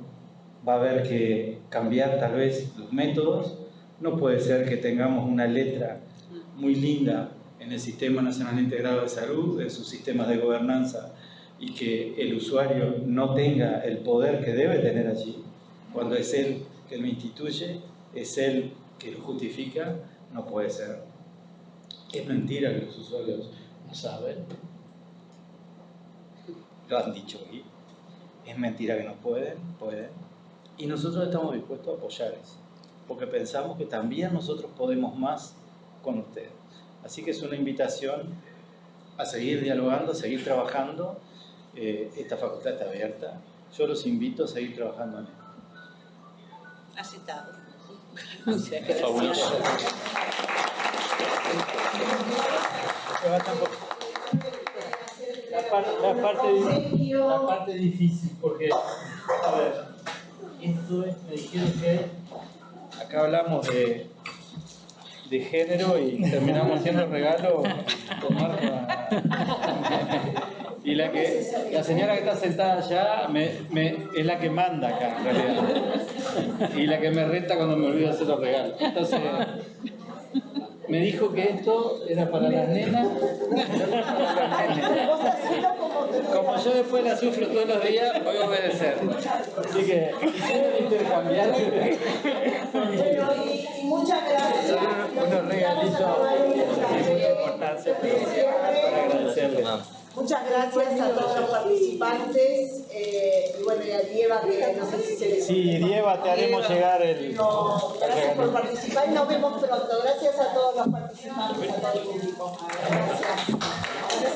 va a haber que cambiar tal vez los métodos. No puede ser que tengamos una letra muy linda en el Sistema Nacional Integrado de Salud, en sus sistemas de gobernanza, y que el usuario no tenga el poder que debe tener allí, cuando es él que lo instituye, es él que lo justifica. No puede ser. Es mentira que los usuarios no saben. Lo han dicho aquí. Es mentira que no pueden. Y nosotros estamos dispuestos a apoyar eso, porque pensamos que también nosotros podemos más con ustedes. Así que es una invitación a seguir dialogando, a seguir trabajando. Esta facultad está abierta. Yo los invito a seguir trabajando en esto. Aceptado. Fabuloso. La parte difícil, porque, a ver, esto es, me dijeron que acá hablamos de género y terminamos haciendo regalo con Marta. Y la señora que está sentada allá es la que manda acá, en realidad. Y la que me reta cuando me olvido hacer los regalos. Entonces, me dijo que esto era para las nenas. Como yo después la sufro todos los días, voy a obedecer. Así que, quisiera intercambiar. Bueno, y muchas gracias. Unos regalitos de mucha importancia, para agradecerles. Muchas gracias a todos los participantes. Y bueno, y a Diego Dieva, que no sé si se... Sí, Dieva, te haremos llegar el... Gracias por participar y nos vemos pronto. Gracias a todos los participantes, a todo el público. Gracias.